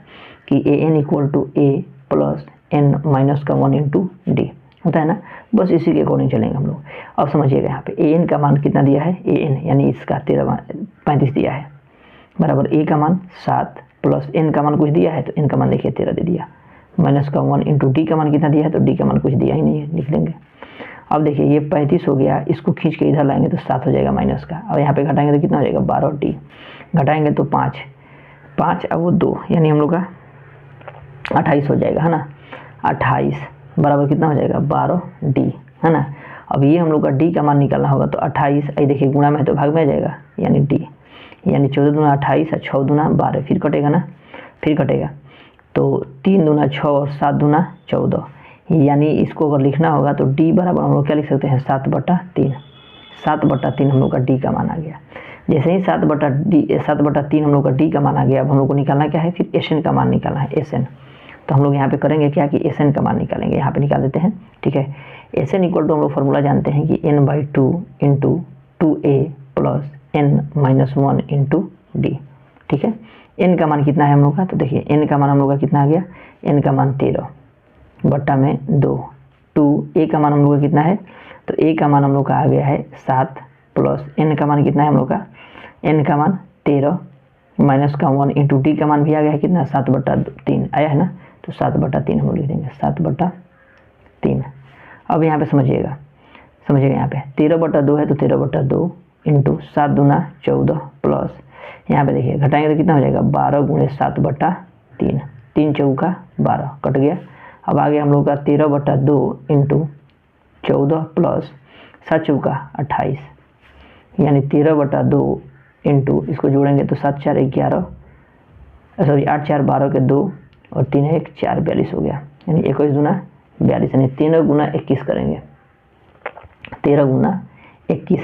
[SPEAKER 1] कि A N equal to A plus N minus का 1 इंटू डी होता है ना, बस इसी के अकॉर्डिंग चलेंगे हम लोग। अब समझिएगा यहाँ पे ए एन का मान कितना दिया है, ए एन यानी इसका 35 दिया है, बराबर ए का मान 7 प्लस एन का मान कुछ दिया है तो एन का मान देखिए 13 दे दिया, माइनस का 1 इंटू डी का मान कितना दिया है, तो डी का मान कुछ दिया ही नहीं है, लिख देंगे। अब देखिए ये 35 हो गया, इसको खींच के इधर लाएंगे तो 7 हो जाएगा माइनस का, और यहाँ पे घटाएंगे तो कितना हो जाएगा 12 डी, घटाएंगे तो 5 अब वो 2, यानी हम लोग का 28 हो जाएगा, है ना। 28 बराबर कितना हो जाएगा 12 डी, है ना। अब ये हम लोग का डी का मान निकालना होगा, तो 28 आई देखिए गुणा में है तो भाग में आ जाएगा, यानी डी, यानी 14 दूना 28 और 6 दूना 12, फिर कटेगा ना, फिर कटेगा तो 3 दूना 6 और 7 दूना 14, यानी इसको अगर लिखना होगा तो डी बराबर हम लोग क्या लिख सकते हैं 7/3, 7/3 हम लोग का डी का मान आ गया। जैसे ही 7/3 हम लोग का डी का मान आ गया, अब हम लोग को निकालना क्या है, फिर एस एन का मान निकालना है, एस एन। तो हम लोग यहाँ पे करेंगे क्या कि एस एन का मान निकालेंगे, यहाँ पे निकाल देते हैं। ठीक है, एस एन इक्वल टू हम लोग फार्मूला जानते हैं कि n/2 into 2a plus n minus 1 into d. ठीक है, n का मान कितना है हम लोग का, तो देखिए n का मान हम लोग का कितना आ गया, n का मान 13/2, 2 a का मान हम लोग का कितना है, तो a का मान हम लोग का आ गया है 7 प्लस n का मान कितना है हम लोग का, n का मान 13, माइनस का 1 इंटू डी का मान भी आ गया है कितना 7/3 आया है ना, तो 7/3 हम लोग लिख देंगे 7/3। अब यहाँ पे समझिएगा यहाँ पे 13/2 है तो 13/2 इंटू 7 दूना 14 प्लस यहाँ पे देखिए घटाएंगे तो कितना हो जाएगा 12 गुणे 7/3, 3 चौका 12 कट गया। अब आगे हम लोग का 13/2 इंटू 14 प्लस 7 चौका 28, यानी 13/2 इंटू इसको जोड़ेंगे तो 7 4 11 सॉरी 8 4 12 के 2 और 3 1 4 42 हो गया, यानी 21 दूना 42, यानी 13 गुना 21 करेंगे, 13 गुना 21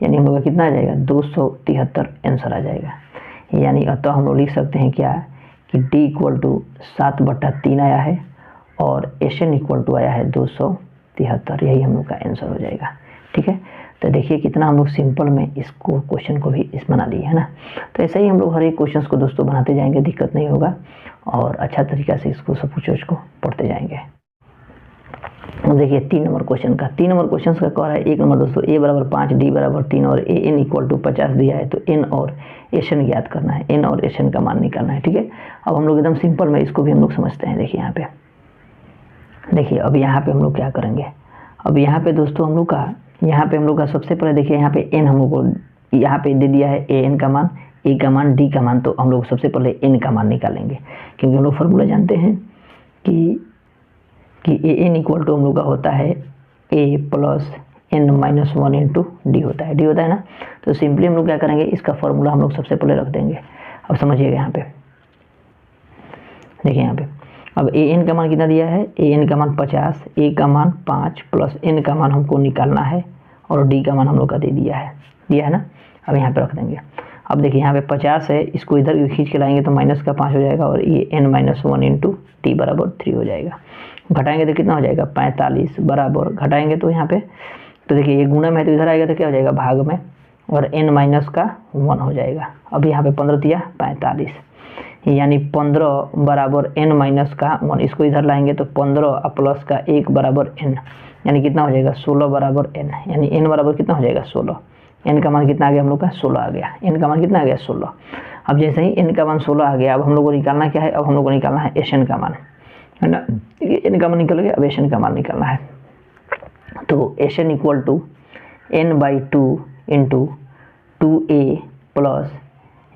[SPEAKER 1] यानी हम लोग का कितना आ जाएगा 273 आंसर आ जाएगा। यानी अतः हम लोग लिख सकते हैं क्या कि डी इक्वल टू 7/3 आया है और एशन इक्वल टू आया है 273, यही हम लोग का आंसर हो जाएगा। ठीक है, तो देखिए कितना हम लोग सिंपल में इसको क्वेश्चन को भी इस बना लिए है ना। तो ऐसे ही हम लोग हर एक क्वेश्चन को दोस्तों बनाते जाएंगे, दिक्कत नहीं होगा और अच्छा तरीका से इसको सब कुछ को पढ़ते जाएंगे। देखिए 3 नंबर क्वेश्चन का कह रहा है 1 नंबर दोस्तों a = 5 d = 3 और an = 50 दिया है, तो n और एशन ज्ञात करना है, n और एशन का मान निकालना है। ठीक है, अब हम लोग एकदम सिंपल में इसको भी हम लोग समझते हैं। देखिए यहाँ पे देखिए अब यहाँ पे हम लोग क्या करेंगे, अब यहाँ पे दोस्तों हम लोग का सबसे पहले देखिए यहाँ पे n हम लोग को यहाँ पे दे दिया है an का मान, a का मान, d का मान, तो हम लोग सबसे पहले n का मान निकालेंगे, क्योंकि हम लोग फार्मूला जानते हैं कि an इक्वल टू हम लोग का होता है a plus n minus 1 into d होता है ना। तो सिंपली हम लोग क्या करेंगे, इसका फार्मूला हम लोग सबसे पहले रख देंगे। अब समझिएगा यहाँ पे देखिए यहाँ पे अब an का मान कितना दिया है, an का मान 50, a का मान 5 प्लस n का मान हमको निकालना है और d का मान हम लोग का दे दिया है ना। अब यहाँ पे रख देंगे। अब देखिए यहाँ पे 50 है, इसको इधर खींच के लाएंगे तो माइनस का 5 हो जाएगा और ये n माइनस 1 इंटू टी बराबर 3 हो जाएगा। घटाएंगे तो कितना हो जाएगा 45 बराबर, घटाएंगे तो यहाँ पे तो देखिए ये गुणा में है तो इधर आएगा तो क्या हो जाएगा भाग में, और n माइनस का 1 हो जाएगा। अब यहाँ पे 15 दिया 45, यानी 15 बराबर n माइनस का 1, इसको इधर लाएंगे तो 15 प्लस का 1 बराबर n, यानी कितना हो जाएगा 16 बराबर n, यानी n बराबर कितना हो जाएगा 16। n का मान कितना आ गया हम लोग का 16 आ गया, n का मान कितना आ गया 16। अब जैसे ही n का मान 16 आ गया, अब हम लोग को निकालना क्या है, अब हम लोग को निकालना है एशन का मान, है ना। n का मान निकल गया, अब एशन का मान निकालना है। तो S n equal to n/2 into 2a plus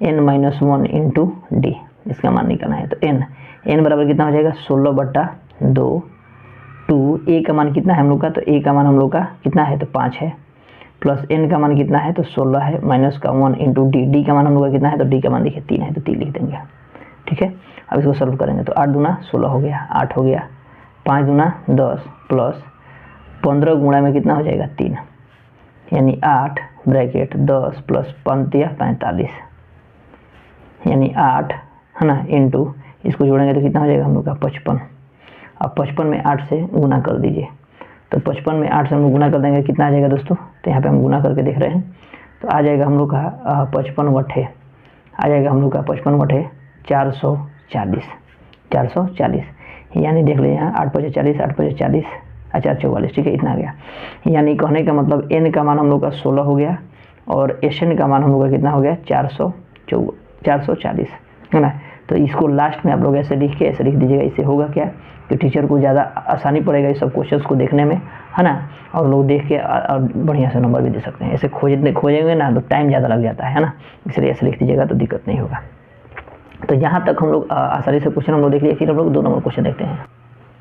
[SPEAKER 1] n minus 1 into D, इसका मान निकालना है। तो n बराबर कितना हो जाएगा 16/2, 2 a का मान कितना है हम लोग का, तो a का मान हम लोग का कितना है तो 5 है, प्लस n का मान कितना है तो 16 है, माइनस का 1 इंटू डी का मान हम लोग का कितना है तो d का मान देखिए 3 है तो 3 लिख देंगे। ठीक है, अब इसको सॉल्व करेंगे तो 8 दूना 16 हो गया, 8 हो गया, 5 दूना 10 प्लस 15 गुणा में कितना हो जाएगा 3, यानी 8 ब्रैकेट 10 प्लस 5 या 45, यानी 8 है ना इंटू इसको जोड़ेंगे तो कितना हो जाएगा हम लोग का 55। अब 55 में 8 से गुना कर दीजिए, तो 55 में 8 से हम लोग गुना कर देंगे, कितना आ जाएगा दोस्तों, तो यहाँ पे हम गुना करके देख रहे हैं तो आ जाएगा हम लोग का 55 बटे आ जाएगा हम लोग का 55 बटे 440, यानी देख लीजिए यहाँ 8 × 40, 8 × 40, 444, ठीक है इतना आ गया। यानी कहने का मतलब n का मान हम लोग का 16 हो गया और एशन का मान हम लोग का कितना हो गया 440, है ना। तो इसको लास्ट में आप लोग ऐसे लिख दीजिएगा, इससे होगा क्या कि टीचर को ज़्यादा आसानी पड़ेगा इस सब क्वेश्चंस को देखने में, है ना, और लोग देख के और बढ़िया से नंबर भी दे सकते हैं। ऐसे खोजेंगे ना तो टाइम ज़्यादा लग जाता है ना, इसलिए ऐसे लिख दीजिएगा तो दिक्कत नहीं होगा। तो यहाँ तक हम लोग आसानी से क्वेश्चन हम लोग देख लिए। फिर हम लोग 2 नंबर क्वेश्चन देखते हैं।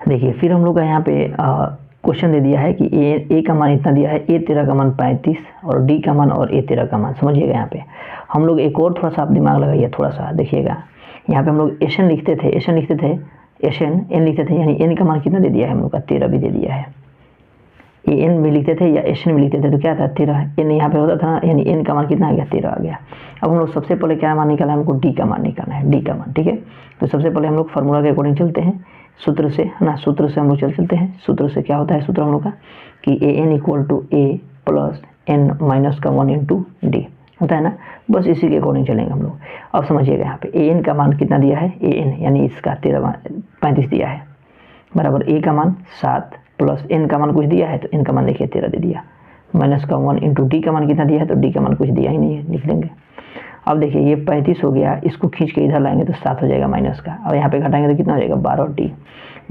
[SPEAKER 1] देखिए फिर हम लोग का यहाँ पे क्वेश्चन दे दिया है कि ए का मान इतना दिया है, a13 का मान 35 और d का मान और a13 का मान। समझिएगा यहाँ पे हम लोग एक और थोड़ा सा आप दिमाग लगाइए, थोड़ा सा देखिएगा। यहाँ पे हम लोग एशन लिखते थे, n लिखते थे, यानी n का मान कितना दे दिया है हम लोग का 13 भी दे दिया है। an भी लिखते थे या एशन भी लिखते थे तो क्या था 13, n यहाँ पे होता था, यानी n का मान कितना आ गया 13 आ गया। अब हम लोग सबसे पहले क्या मान निकाला है, हमको d का मान निकालना है, d का मान। ठीक है, तो सबसे पहले हम लोग फार्मूला के अकॉर्डिंग चलते हैं, सूत्र से, है ना, सूत्र से हम लोग चलते हैं। सूत्र से क्या होता है, सूत्र हम लोग का कि an equal to a plus n minus का 1 इंटू डी होता है ना, बस इसी के अकॉर्डिंग चलेंगे हम लोग। अब समझिएगा यहाँ पे an का मान कितना दिया है, an यानी इसका 35 दिया है, बराबर a का मान 7 प्लस n का मान कुछ दिया है तो n का मान देखिए 13 दे दिया, माइनस का 1 इंटू डी का मान कितना दिया है तो d का मान कुछ दिया ही नहीं है, लिख देंगे। अब देखिए ये 35 हो गया, इसको खींच के इधर लाएंगे तो 7 हो जाएगा माइनस का, और यहाँ पे घटाएंगे तो कितना हो जाएगा 12D,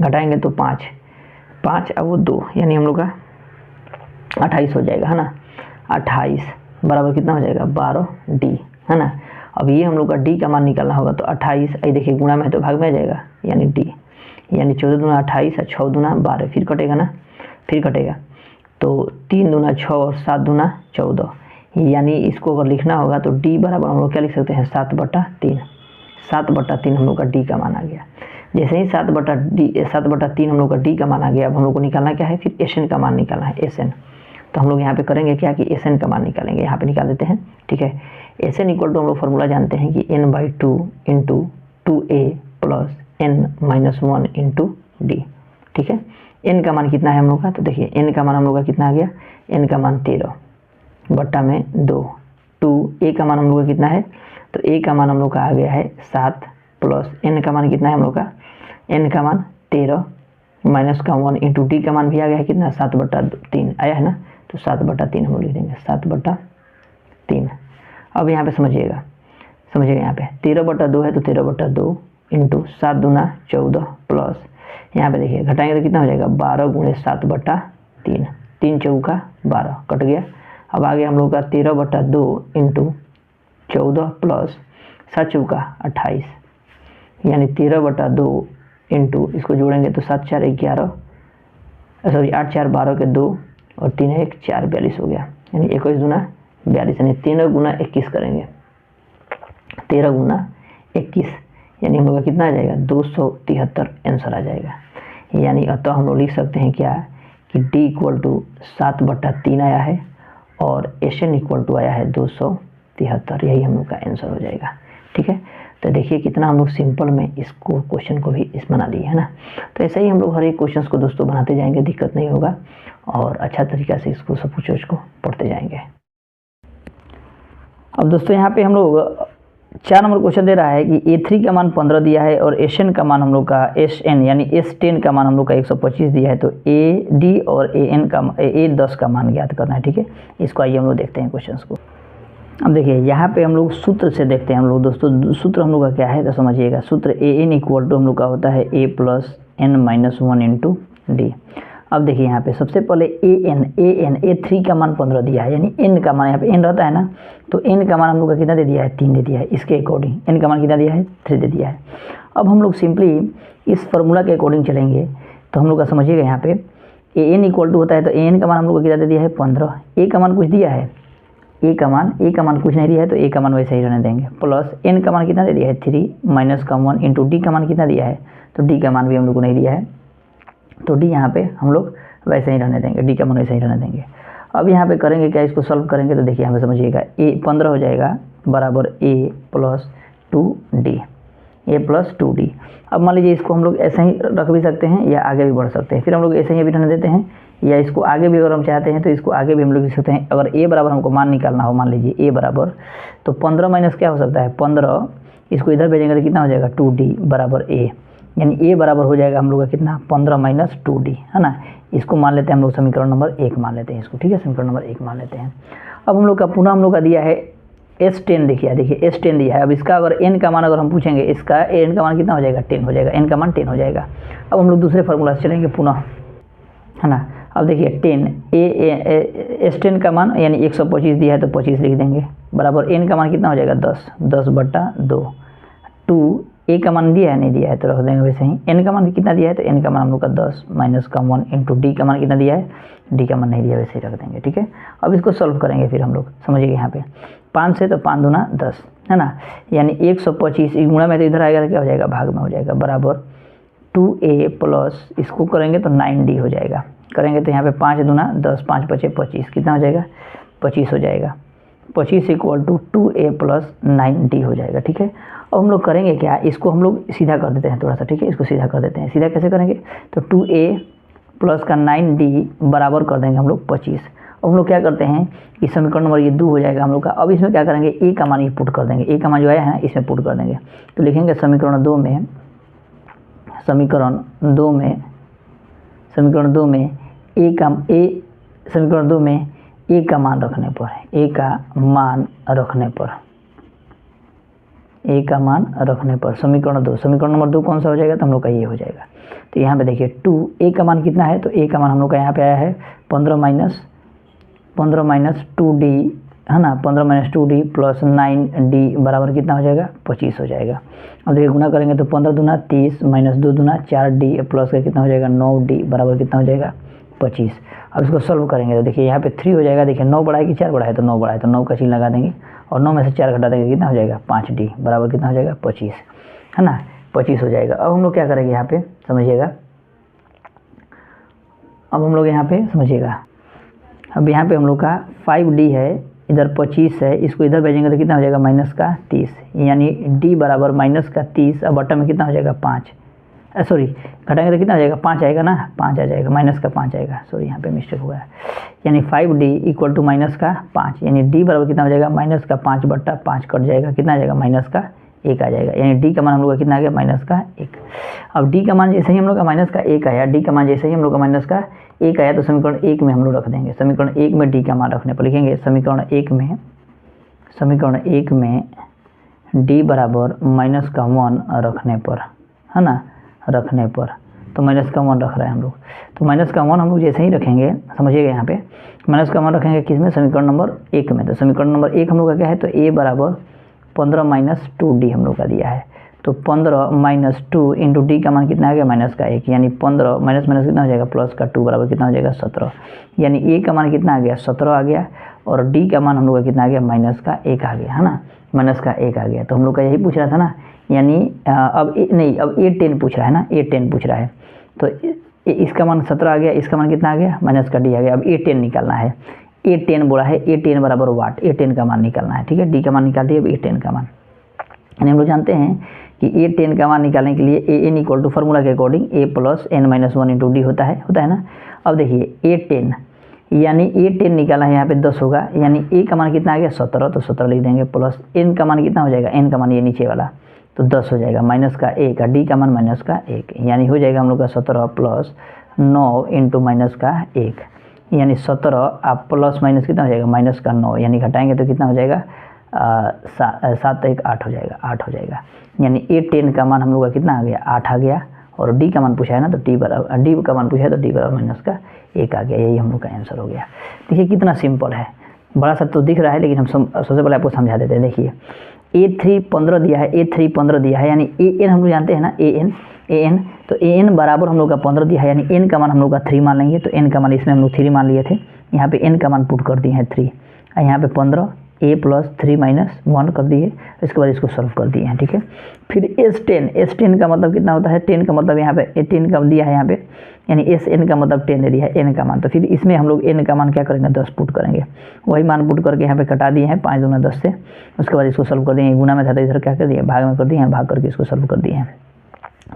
[SPEAKER 1] घटाएंगे तो 5 और वो 2, यानी हम लोग का 28 हो जाएगा, है ना। 28 बराबर कितना हो जाएगा 12D, है ना। अब ये हम लोग का D का मान निकालना होगा, तो 28 ये देखिए गुणा में तो भाग में आ जाएगा, यानी D, यानी 14 दूना 28 और 6 दूना 12, फिर कटेगा ना, फिर कटेगा, तो 3 दूना 6 और 7 दूना 14, यानी इसको अगर लिखना होगा तो D बराबर हम लोग क्या लिख सकते हैं 7/3, 7/3 हम लोग का D का मान आ गया। जैसे ही 7/3 हम लोग का D का मान आ गया, अब हम लोग को निकालना क्या है, फिर SN का मान निकालना है, SN। तो हम लोग यहाँ पे करेंगे क्या कि SN का मान निकालेंगे, यहाँ पे निकाल देते हैं, ठीक है। SN इक्वल टू हम लोग फॉर्मूला जानते हैं कि n/2 into 2a plus n-1 into D, ठीक है। n का मान कितना है हम लोग का, तो देखिए n का मान हम लोग का कितना आ गया, n का मान 13/2, 2a का मान हम लोग का कितना है, तो a का मान हम लोग का आ गया है 7 प्लस n का मान कितना है हम लोग का, n का मान 13 माइनस का 1 इंटू D का मान भी आ गया है कितना 7/3 आया है ना, तो 7/3 हम लोग लिख देंगे 7/3। अब यहाँ पे समझिएगा यहाँ पे 13/2 है तो 13/2 इंटू 7 दूना 14 प्लस यहाँ पे देखिए घटाएंगे तो कितना हो जाएगा 12 गुणे 7/3, 3 चौका 12 कट गया। अब आगे हम लोग का 13/2 इंटू 14 प्लस 7 चौका 28, यानी 13/2 इंटू इसको जोड़ेंगे तो 7 4 11, सॉरी 8 4 12 के 2 और 3 1 4 42 हो गया, यानी 21 दूना 42, यानी 13 गुना 21 करेंगे, 13 गुना 21, यानी हम लोग का कितना आ जाएगा 273 आंसर आ जाएगा। यानी अतः हम लोग लिख सकते हैं क्या कि D इक्वल टू 7/3 आया है और SN इक्वल टू आया है 273, यही हम लोग का आंसर हो जाएगा, ठीक है। तो देखिए कितना हम लोग सिंपल में इसको क्वेश्चन को भी इस बना लिए, है ना। तो ऐसे ही हम लोग हर एक क्वेश्चन को दोस्तों बनाते जाएंगे, दिक्कत नहीं होगा, और अच्छा तरीक़ा से इसको सब कुछ को पढ़ते जाएंगे। अब दोस्तों यहाँ पे हम लोग 4 नंबर क्वेश्चन दे रहा है कि A3 का मान 15 दिया है और SN का मान हम लोग का SN यानी S10 का मान हम लोग का 125 दिया है, तो AD और A10 का मान ज्ञात करना है, ठीक है। इसको आइए हम लोग देखते हैं क्वेश्चन को। अब देखिए यहाँ पे हम लोग सूत्र से देखते हैं हम लोग दोस्तों, सूत्र हम लोग का क्या है तो समझिएगा। सूत्र AN इक्वल टू हम लोग का होता है A plus n-1 into D। अब देखिए यहाँ पे सबसे पहले A3 का मान 15 दिया है, यानी n का मान यहाँ पे n रहता है ना, तो n का मान हम लोग का कितना दे दिया है 3 दे दिया है, इसके अकॉर्डिंग n का मान कितना दिया है 3 दे दिया है। अब हम लोग सिंपली इस फार्मूला के अकॉर्डिंग चलेंगे, तो हम लोग का समझिएगा यहाँ पे AN इक्वल टू होता है, तो AN का मान हम लोग को कितना दे दिया है 15, A का मान कुछ दिया है, A का मान कुछ नहीं दिया है, तो A का मान वैसे ही रहने देंगे, प्लस n का मान कितना दे दिया है 3 माइनस का 1 इंटू D का मान कितना दिया है, तो D का मान भी हम लोग को नहीं दिया है, तो D यहाँ पे हम लोग वैसे ही रहने देंगे, D का मान वैसे ही रहने देंगे। अब यहाँ पे करेंगे क्या, इसको सॉल्व करेंगे तो देखिए यहाँ पे समझिएगा A15 हो जाएगा बराबर A प्लस 2D। अब मान लीजिए इसको हम लोग ऐसे ही रख भी सकते हैं या आगे भी बढ़ सकते हैं, फिर हम लोग ऐसे ही भी रहने देते हैं, या इसको आगे भी अगर हम चाहते हैं तो इसको आगे भी हम लोग लिख सकते हैं। अगर A बराबर हमको मान निकालना हो, मान लीजिए A बराबर, तो 15 माइनस क्या हो सकता है 15, इसको इधर भेजेंगे तो कितना हो जाएगा 2D बराबर A, यानी A बराबर हो जाएगा हम लोग का कितना 15 माइनस 2D, है ना। इसको मान लेते हैं हम लोग समीकरण नंबर 1 मान लेते हैं इसको, ठीक है, समीकरण नंबर 1 मान लेते हैं। अब हम लोग का पुनः हम लोग का दिया है S10, देखिए S10 दिया है। अब इसका अगर n का मान अगर हम पूछेंगे, इसका n का मान कितना हो जाएगा 10 हो जाएगा, n का मान 10 हो जाएगा। अब हम लोग दूसरे फार्मूला से चलेंगे पुनः, है ना। अब देखिए 10 S10 का मान यानी 125 दिया है तो 25 लिख देंगे, बराबर n का मान कितना हो जाएगा 10/2, 2 A का मान दिया है नहीं दिया है तो रख देंगे वैसे ही। n का मान कितना दिया है, तो n का मान हम लोग का 10 माइनस का 1 इंटू D का मान कितना दिया है, D का मान नहीं दिया, वैसे ही रख देंगे, ठीक है। अब इसको सॉल्व करेंगे फिर हम लोग, समझिए यहाँ पे 5 से तो 5 दूना 10, है ना, यानी 125 गुणा में तो इधर आएगा तो क्या हो जाएगा भाग में हो जाएगा, बराबर 2A प्लस इसको करेंगे तो 9D हो जाएगा, करेंगे तो यहाँ पे 5 दूना 10, 5 5 25 कितना हो जाएगा 25 हो जाएगा, 25 equal to 2A plus 9D हो जाएगा, ठीक है। अब हम लोग करेंगे क्या, इसको हम लोग सीधा कर देते हैं थोड़ा सा, ठीक है, इसको सीधा कर देते हैं। सीधा कैसे करेंगे, तो 2A प्लस का 9D बराबर कर देंगे हम लोग 25। अब हम लोग क्या करते हैं, इस समीकरण नंबर ये 2 हो जाएगा हम लोग का। अब इसमें क्या करेंगे, A का मान ये पुट कर देंगे, A का मान जो आया है ना इसमें पुट कर देंगे, तो लिखेंगे समीकरण 2 में A का मान रखने पर, A का मान रखने पर ए का मान रखने पर। समीकरण 2, समीकरण नंबर 2 कौन सा हो जाएगा, तो हम लोग का ये हो जाएगा। तो यहाँ पे देखिए 2 ए का मान कितना है, तो ए का मान हम लोग का यहाँ पे आया है 15 माइनस 2d है ना, 15 माइनस 2d प्लस 9d बराबर कितना हो जाएगा, 25 हो जाएगा। अब देखिए गुना करेंगे तो 15 दूना 30 माइनस 2 दूना 4d प्लस का कितना हो जाएगा 9d बराबर कितना हो जाएगा 25। अब इसको सॉल्व करेंगे तो देखिए यहाँ पे 3 हो जाएगा। देखिए 9 बड़ा है कि 4 बड़ा है, तो 9 बड़ा है तो 9 का चिन्ह लगा देंगे और 9 में से 4 घटा देंगे, कितना हो जाएगा 5d बराबर कितना हो जाएगा 25 है ना, 25 हो जाएगा। अब हम लोग क्या करेंगे यहाँ पे समझिएगा, अब हम लोग यहाँ पे समझिएगा, अब यहाँ पे हम लोग का 5d है, इधर 25 है, इसको इधर भेजेंगे तो कितना हो जाएगा माइनस का 30, यानी d बराबर माइनस का 30। अब बटा में कितना हो जाएगा 5, सॉरी घटाएंगे तो कितना आ जाएगा 5 आएगा ना, 5 आ जाएगा, माइनस का 5 आएगा, सॉरी यहाँ पे मिस्टेक हुआ है। यानी 5d इक्वल टू माइनस का 5, यानी d बराबर कितना हो जाएगा माइनस का 5 बट्टा 5 कट जाएगा, कितना आ जाएगा माइनस का 1 आ जाएगा। यानी d का मान हम लोग का कितना आ गया माइनस का 1। अब d का मान जैसे ही हम लोग का माइनस का 1 आया, d का मान जैसे ही हम लोग का माइनस का 1 आया तो समीकरण 1 में हम लोग रख देंगे। समीकरण 1 में d का मान रखने पर लिखेंगे समीकरण 1 में d बराबर माइनस का 1 रखने पर है ना, रखने पर तो माइनस का 1 रख रहे हैं हम लोग। तो माइनस का 1 हम लोग जैसे ही रखेंगे, समझिएगा यहाँ पे माइनस का 1 रखेंगे किस में, समीकरण नंबर 1 में। तो समीकरण नंबर 1 हम लोग का क्या है, तो a बराबर 15 माइनस 2d हम लोग का दिया है। तो 15 माइनस 2 इंटू डी का मान कितना आ गया माइनस का 1, यानी 15 माइनस माइनस कितना हो जाएगा प्लस का 2 बराबर कितना हो जाएगा 17। यानी a का मान कितना आ गया 17 आ गया और d का मान हम लोग का कितना आ गया माइनस का 1 आ गया है ना, माइनस का 1 आ गया। तो हम लोग का यही पूछ रहा था ना, यानी अब a10 पूछ रहा है ना, a10 पूछ रहा है। तो इसका मान 17 आ गया, इसका मान कितना आ गया माइनस का d आ गया। अब a10 निकालना है, a10 बोला है, a10 बराबर वाट, a10 का मान निकालना है, ठीक है। d का मान निकाल दिए, अब a10 का मान, यानी हम लोग जानते हैं कि a10 का मान निकालने के लिए an इक्वल टू फार्मूला के according a plus n minus 1 into d होता है ना। अब देखिए a10 यानी a10 निकालना है, यहाँ पे 10 होगा, यानी a का मान कितना आ गया 17, तो 17 लिख देंगे, प्लस n का मान कितना हो जाएगा, n का मान ये नीचे वाला तो 10 हो जाएगा, माइनस का 1 डी का मान माइनस का 1, यानी हो जाएगा हम लोग का 17 प्लस 9 इंटू माइनस का 1, यानी 17 आप प्लस माइनस कितना हो जाएगा माइनस का 9, यानी घटाएंगे तो कितना हो जाएगा 7 1 8 हो जाएगा, 8 हो जाएगा। यानी a10 का मान हम लोग का कितना आ गया 8 आ गया, और d का मान पूछा है ना, तो d का मान पूछा है तो d बराबर माइनस का 1 आ गया। यही हम लोग का आंसर हो गया। देखिए कितना सिंपल है, बड़ा सा तो दिख रहा है, लेकिन हम सबसे पहले आपको समझा देते हैं। देखिए a3 15 दिया है, a3 15 दिया है, यानी an हम लोग जानते हैं ना, an तो an बराबर हम लोग का 15 दिया है, यानी n का मान हम लोग का 3 मान लेंगे। तो n का मान इसमें हम लोग 3 मान लिए थे, यहाँ पे n का मान पुट कर दिए हैं 3, और यहाँ पे 15 a प्लस 3 माइनस 1 कर दिए, इसके बाद इसको सॉल्व कर दिए हैं, ठीक है। फिर s10 का मतलब कितना होता है, 10 का मतलब यहाँ पे 10 का दिया है यहाँ पे, यानी sn का मतलब 10 दे दिया है n का मान। तो फिर इसमें हम लोग n का मान क्या करेंगे 10 पुट करेंगे, वही मान पुट करके यहाँ पे कटा दिए हैं 5 दूना 10 से, उसके बाद इसको सॉल्व कर दिए। गुना में था तो इधर क्या कर दिए भाग में कर दिए हैं, भाग करके इसको सॉल्व कर दिए हैं।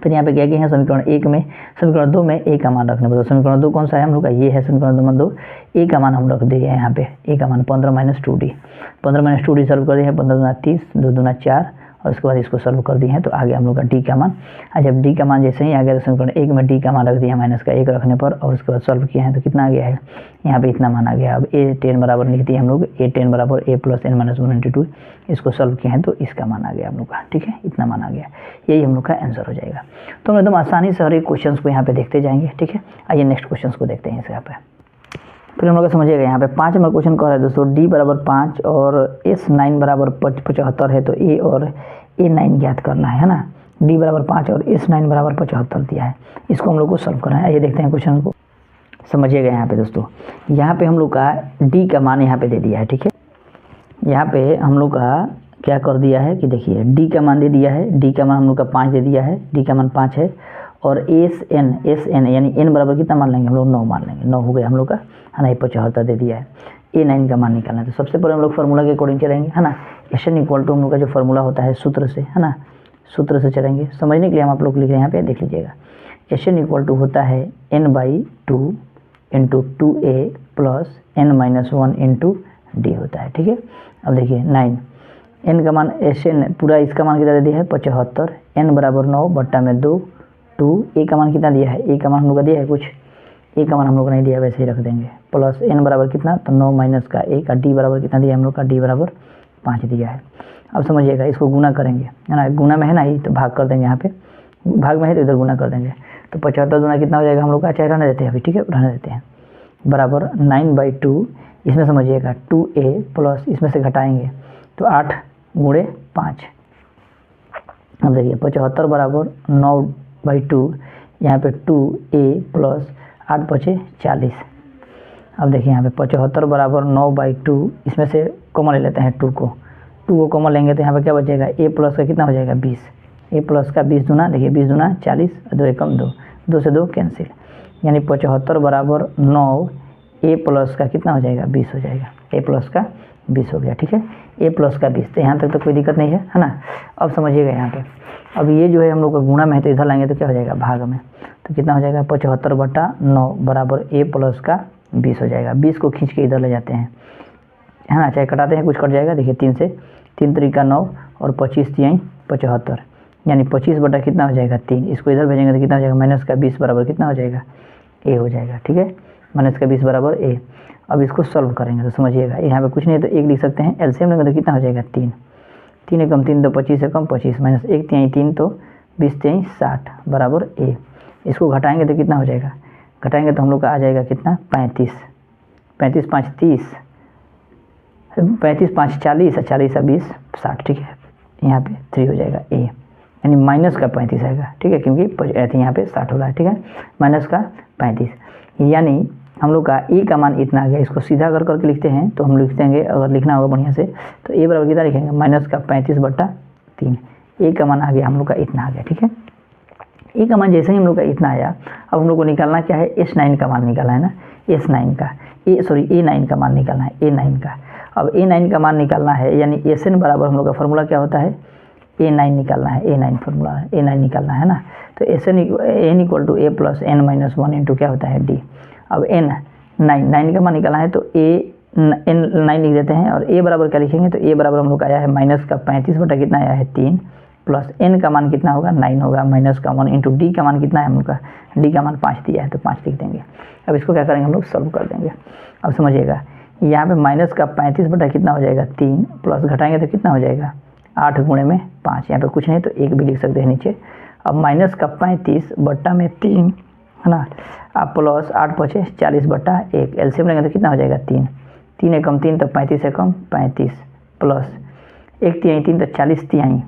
[SPEAKER 1] फिर यहाँ पे क्या किए हैं समीकरण 1 में, समीकरण 2 में a का मान रखने पर, समीकरण 2 कौन सा है हम लोग का, ये है समीकरण नंबर 2, a का मान हम रख दिए हैं यहाँ पे, a का मान 15 minus 2d, 15 minus 2d solve कर दिए हैं, 15 दूना 30 2 दूना 4, और उसके बाद इसको सॉल्व कर दिए हैं, तो आ गया हम लोग का d का मान। जब d का मान जैसे ही आ गया तो समीकरण 1 में d का मान रख दिया माइनस का 1 रखने पर, और उसके बाद सॉल्व किए हैं तो कितना आ गया है यहाँ पे इतना मान आ गया। अब a10 बराबर लिख दिए हम लोग, a10 बराबर a plus n minus 1 into 2, इसको सॉल्व किए हैं तो इसका मान आ गया हम लोग का, ठीक है, इतना मान आ गया। यही हम लोग का आंसर हो जाएगा। तो हम एकदम आसानी से हर एक क्वेश्चन को यहाँ पे देखते जाएंगे, ठीक है। आइए नेक्स्ट क्वेश्चन को देखते हैं इस यहाँ पे। फिर हम लोग समझिएगा यहाँ पे 5 नंबर क्वेश्चन कह रहा है दोस्तों, d बराबर 5 और s9 बराबर 75 है, तो a और a9 ज्ञात करना है ना। d बराबर 5 और s9 बराबर 75 दिया है, इसको हम लोग को सॉल्व करना है। आइए देखते हैं क्वेश्चन को, समझिएगा यहाँ पे दोस्तों। यहाँ पे हम लोग का d का मान यहाँ पे दे दिया है, ठीक है। यहाँ पे हम लोग का क्या कर दिया है कि देखिए d का मान दे दिया है, d का मान हम लोग का 5 दे दिया है, d का मान 5 है, और sn यानी n बराबर कितना मान लेंगे हम लोग 9 मान लेंगे, 9 हो गया हम लोग का है ना, 75 दे दिया है। a9 का मान निकालना है, तो सबसे पहले हम लोग फार्मूला के अकॉर्डिंग चलेंगे है ना। sn इक्वल टू हम लोग का जो फार्मूला होता है सूत्र से है ना, सूत्र से चलेंगे। समझने के लिए हम आप लोग लिख रहे हैं यहाँ पे, देख लीजिएगा। sn इक्वल टू होता है n/2 into 2a plus n minus 1 into d होता है, ठीक है। अब देखिए 9 n का मान sn पूरा इसका मान कितना दे दिया है 75, n बराबर 9 बट्टा में 2 a का मान कितना दिया है, a का मान हम लोग का दिया है कुछ, a का मान हम लोग को नहीं दिया, वैसे ही रख देंगे, प्लस n बराबर कितना तो 9 माइनस का 1, और d बराबर कितना दिया हम लोग का, d बराबर 5 दिया है। अब समझिएगा, इसको गुना करेंगे है ना, गुना में है ना, ये तो भाग कर देंगे, यहाँ पे भाग में है तो इधर गुना कर देंगे। तो 75 दूना कितना हो जाएगा हम लोग का, चाहे रहने देते हैं अभी, ठीक है, रहने देते हैं, बराबर 9/2, इसमें समझिएगा 2a प्लस इसमें से घटाएंगे तो 8 × 5। अब देखिए 75 बराबर 9/2, यहाँ पे 2a प्लस 8 × 40। अब देखिए यहाँ पे 75 बराबर 9/2, इसमें से कॉमन ले लेते हैं 2 को कॉमन लेंगे तो यहाँ पे क्या बचेगा, a प्लस का कितना हो जाएगा 20, a प्लस का 20 दूना, देखिए 20 दूना 40, 2 एकम 2, 2 से 2 कैंसिल, यानी 75 बराबर 9, a प्लस का कितना हो जाएगा 20 हो जाएगा, a प्लस का 20 हो गया, ठीक है, a प्लस का 20। तो यहाँ तक तो कोई दिक्कत नहीं है ना। अब समझिएगा यहाँ पे, अब ये जो है हम लोग का गुणा में है तो इधर लाएंगे तो क्या हो जाएगा भाग में, तो कितना हो जाएगा 75/9 बराबर a प्लस का 20 हो जाएगा। 20 को खींच के इधर ले जाते हैं, है ना, चाहे कटाते हैं कुछ कट जाएगा, देखिए 3 से 3 तरीका 9 और 25 तिहाई 75, यानी 25 बटा कितना हो जाएगा 3, इसको इधर भेजेंगे तो कितना हो जाएगा माइनस का 20 बराबर कितना हो जाएगा a हो जाएगा, ठीक है, माइनस का 20 बराबर a। अब इसको सॉल्व करेंगे तो समझिएगा, यहाँ पे कुछ नहीं है तो 1 लिख सकते हैं, एलसीएम लेंगे तो कितना हो जाएगा 3, 3 एकम 3 तो 25 एकम 25 माइनस 1 तिहाई 3 तो 20 तिहाई 60 बराबर a। इसको घटाएंगे तो कितना हो जाएगा, घटाएंगे तो हम लोग का आ जाएगा कितना 35, 35 5 30, 35 5 40 और 40 और 20 60, ठीक है, यहाँ पे 3 हो जाएगा a, यानी माइनस का 35 आएगा, ठीक है, क्योंकि यहाँ पे 60 हो रहा है, ठीक है, माइनस का 35, यानी हम लोग का ए का मान इतना आ गया। इसको सीधा कर करके लिखते हैं तो हम लिख देंगे, अगर लिखना होगा बढ़िया से तो ए बराबर कितना लिखेंगे माइनस का 35/3, ए का मान आ गया हम लोग का इतना आ गया, ठीक है। ए का मान जैसे ही हम लोग का इतना आया, अब हम लोग को निकालना क्या है, S9 का मान निकालना है ना, S9 का A9 का मान निकालना है, A9 का। अब A9 का मान निकालना है, यानी SN बराबर हम लोग का फॉर्मूला क्या होता है, A9 निकालना है, A9 फॉर्मूला है, A9 निकालना है ना, तो SN N = A + N-1 into क्या होता है D। अब N9 का मान निकालना है तो N9 लिख देते हैं, और A बराबर क्या लिखेंगे, तो A बराबर हम लोग का आया है माइनस का 35 बटा कितना आया है 3, प्लस N का मान कितना होगा 9 होगा, माइनस का 1 इंटू D का मान कितना है हम लोग का, D का मान 5 दिया है तो 5 लिख देंगे। अब इसको क्या करेंगे हम लोग सॉल्व कर देंगे। अब समझिएगा, यहाँ पे माइनस का 35 बटा कितना हो जाएगा 3, प्लस घटाएंगे तो कितना हो जाएगा 8 × 5, यहाँ पे कुछ नहीं तो 1 भी लिख सकते हैं नीचे। अब माइनस का 35 बटा में 3 है ना, आप प्लस 8 × 5 = 40/1, एलसीएम लेंगे तो कितना हो जाएगा 3, 3 एकम 3 तो 35 एकम 35, प्लस 1 तिहाई 3 तो 40 तिहाई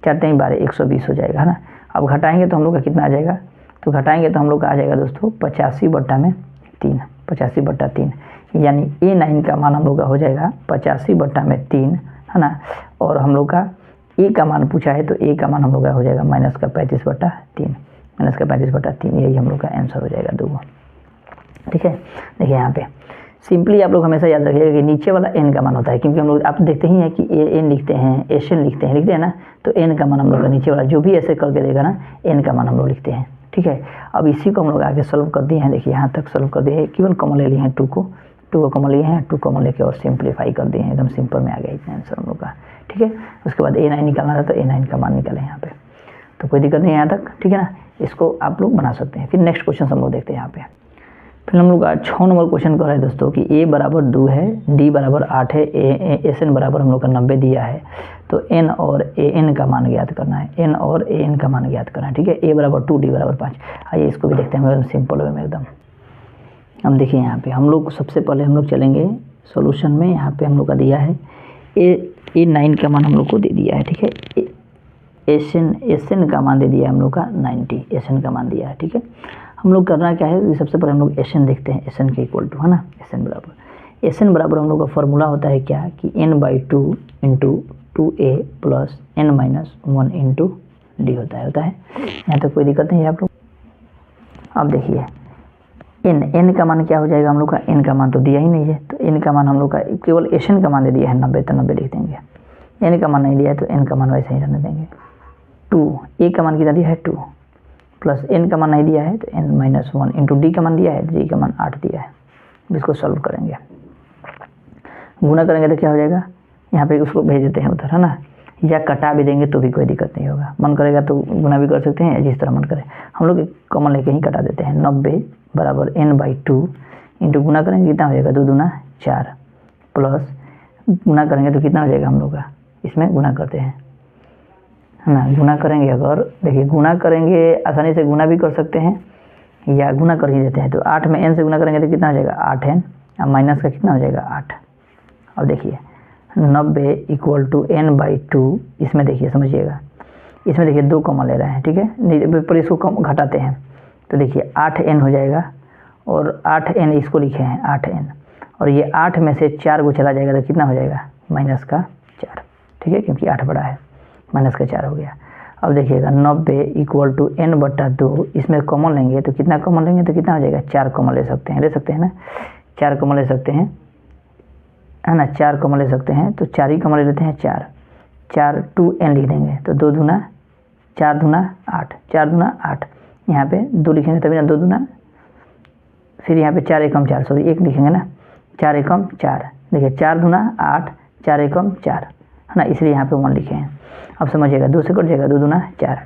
[SPEAKER 1] 4 तिहाई 12, 120 हो जाएगा, है ना। अब घटाएंगे तो हम लोग का कितना आ जाएगा, तो घटाएंगे तो हम लोग का आ जाएगा दोस्तों 85/3, 85/3, यानी A9 का मान हम लोग का हो जाएगा 85/3, है ना। और हम लोग का A का मान पूछा है तो A का मान हम लोग का हो जाएगा माइनस का 35/3, माइनस का 35/3, यही हम लोग का आंसर हो जाएगा 2, ठीक है। देखिए यहाँ पे सिंपली आप लोग हमेशा याद रखिएगा कि नीचे वाला n का मान होता है, क्योंकि हम लोग आप देखते ही हैं कि n लिखते हैं, SN लिखते हैं ना, तो n का मान हम लोग का नीचे वाला जो भी ऐसे करके देगा ना, n का मान हम लोग लिखते हैं, ठीक है। अब इसी को हम लोग आगे सॉल्व कर दिए हैं, देखिए यहाँ तक सॉल्व कर दिए हैं, केवल कॉमन ले लिए हैं 2 को कॉमन लिए हैं, 2 कॉमन लेके और सिंप्लीफाई कर दिए हैं, एकदम सिंपल में आ गया इतना आंसर हम लोग का, ठीक है। उसके बाद A9 निकालना था तो A9 का मान निकालें यहाँ पे, तो कोई दिक्कत नहीं यहाँ तक, ठीक है ना। इसको आप लोग बना सकते हैं। फिर नेक्स्ट क्वेश्चन हम लोग देखते हैं यहाँ पे। फिर हम लोग 6 नंबर क्वेश्चन कर रहे हैं दोस्तों कि A बराबर 2 है, D बराबर 8 है, SN बराबर हम लोग का 90 दिया है, तो N और AN का मान ज्ञात करना है, N और AN का मान ज्ञात करना है, ठीक है। A बराबर 2, D बराबर 5। आइए इसको भी देखते हैं एकदम सिंपल वे में एकदम। हम देखिए यहाँ पे हम लोग सबसे पहले हम लोग चलेंगे सॉल्यूशन में। यहाँ पे हम लोग का दिया है A9 का मान हम लोग को दे दिया है, ठीक है। SN का मान दे दिया है हम लोग का 90, SN का मान दिया है, ठीक है। हम लोग करना क्या है, सबसे पहले हम लोग SN देखते हैं, SN के इक्वल टू, है ना, SN बराबर हम लोग का फॉर्मूला होता है क्या कि N/2 into 2A plus N-1 into D होता है, यहाँ तक कोई दिक्कत नहीं है आप लोग। अब देखिए N का मान क्या हो जाएगा हम लोग का, N का मान तो दिया ही नहीं है, तो N का मान हम लोग का केवल SN का मान दे दिया है 90, तो 90 लिख देंगे। N का मान नहीं दिया है तो N का मान वैसे ही रहने देंगे। 2 A का मान कितना दिया है 2, प्लस N का मान नहीं दिया है तो N-1 इंटू D का मान दिया है, D का मान 8 दिया है। इसको सॉल्व करेंगे, गुना करेंगे तो क्या हो जाएगा, यहाँ पे उसको भेज देते हैं उधर, है ना, या कटा भी देंगे तो भी कोई दिक्कत नहीं होगा, मन करेगा तो गुना भी कर सकते हैं, जिस तरह मन करे। हम लोग कॉमन लेके ही कटा देते हैं। 90 बराबर N/2 इंटू गुना करेंगे कितना हो जाएगा 2 दूना 4, प्लस गुना करेंगे तो कितना हो जाएगा हम लोग का इसमें गुना करते हैं, है ना। गुना करेंगे, अगर देखिए गुना करेंगे आसानी से गुना भी कर सकते हैं या गुना कर ही देते हैं। तो 8 में n से गुना करेंगे तो कितना हो जाएगा 8n, अब माइनस का कितना हो जाएगा 8। अब देखिए 90 इक्वल टू n/2, इसमें देखिए समझिएगा, इसमें देखिए 2 कॉमन ले रहे हैं, ठीक है, पर इसको कम घटाते हैं तो देखिए 8n हो जाएगा, और 8n इसको लिखे हैं 8n, और ये 8 में से 4 को चला जाएगा तो कितना हो जाएगा -4, ठीक है, क्योंकि 8 बड़ा है, -4 हो गया। अब देखिएगा 90 इक्वल टू n/2, इसमें कॉमन लेंगे तो कितना कॉमन लेंगे तो कितना हो जाएगा 4 कॉमन ले सकते हैं ना, 4 कॉमन ले सकते हैं, है ना, 4 कॉमन ले सकते हैं, तो 4 ही कॉमन ले लेते हैं, 4 2n लिख देंगे तो 2 दूना 4 दूना 8, 4 दूना 8, यहाँ पे 2 लिखेंगे तभी ना 2 दूना, फिर यहाँ पे 4 एकम 4, सॉरी 1 लिखेंगे ना, 4 एकम 4, देखिए 4 दूना 8, 4 एकम 4, है ना, इसलिए यहाँ पे 1 लिखे हैं। अब समझिएगा 2 से कट जाएगा, 2 दूना 4,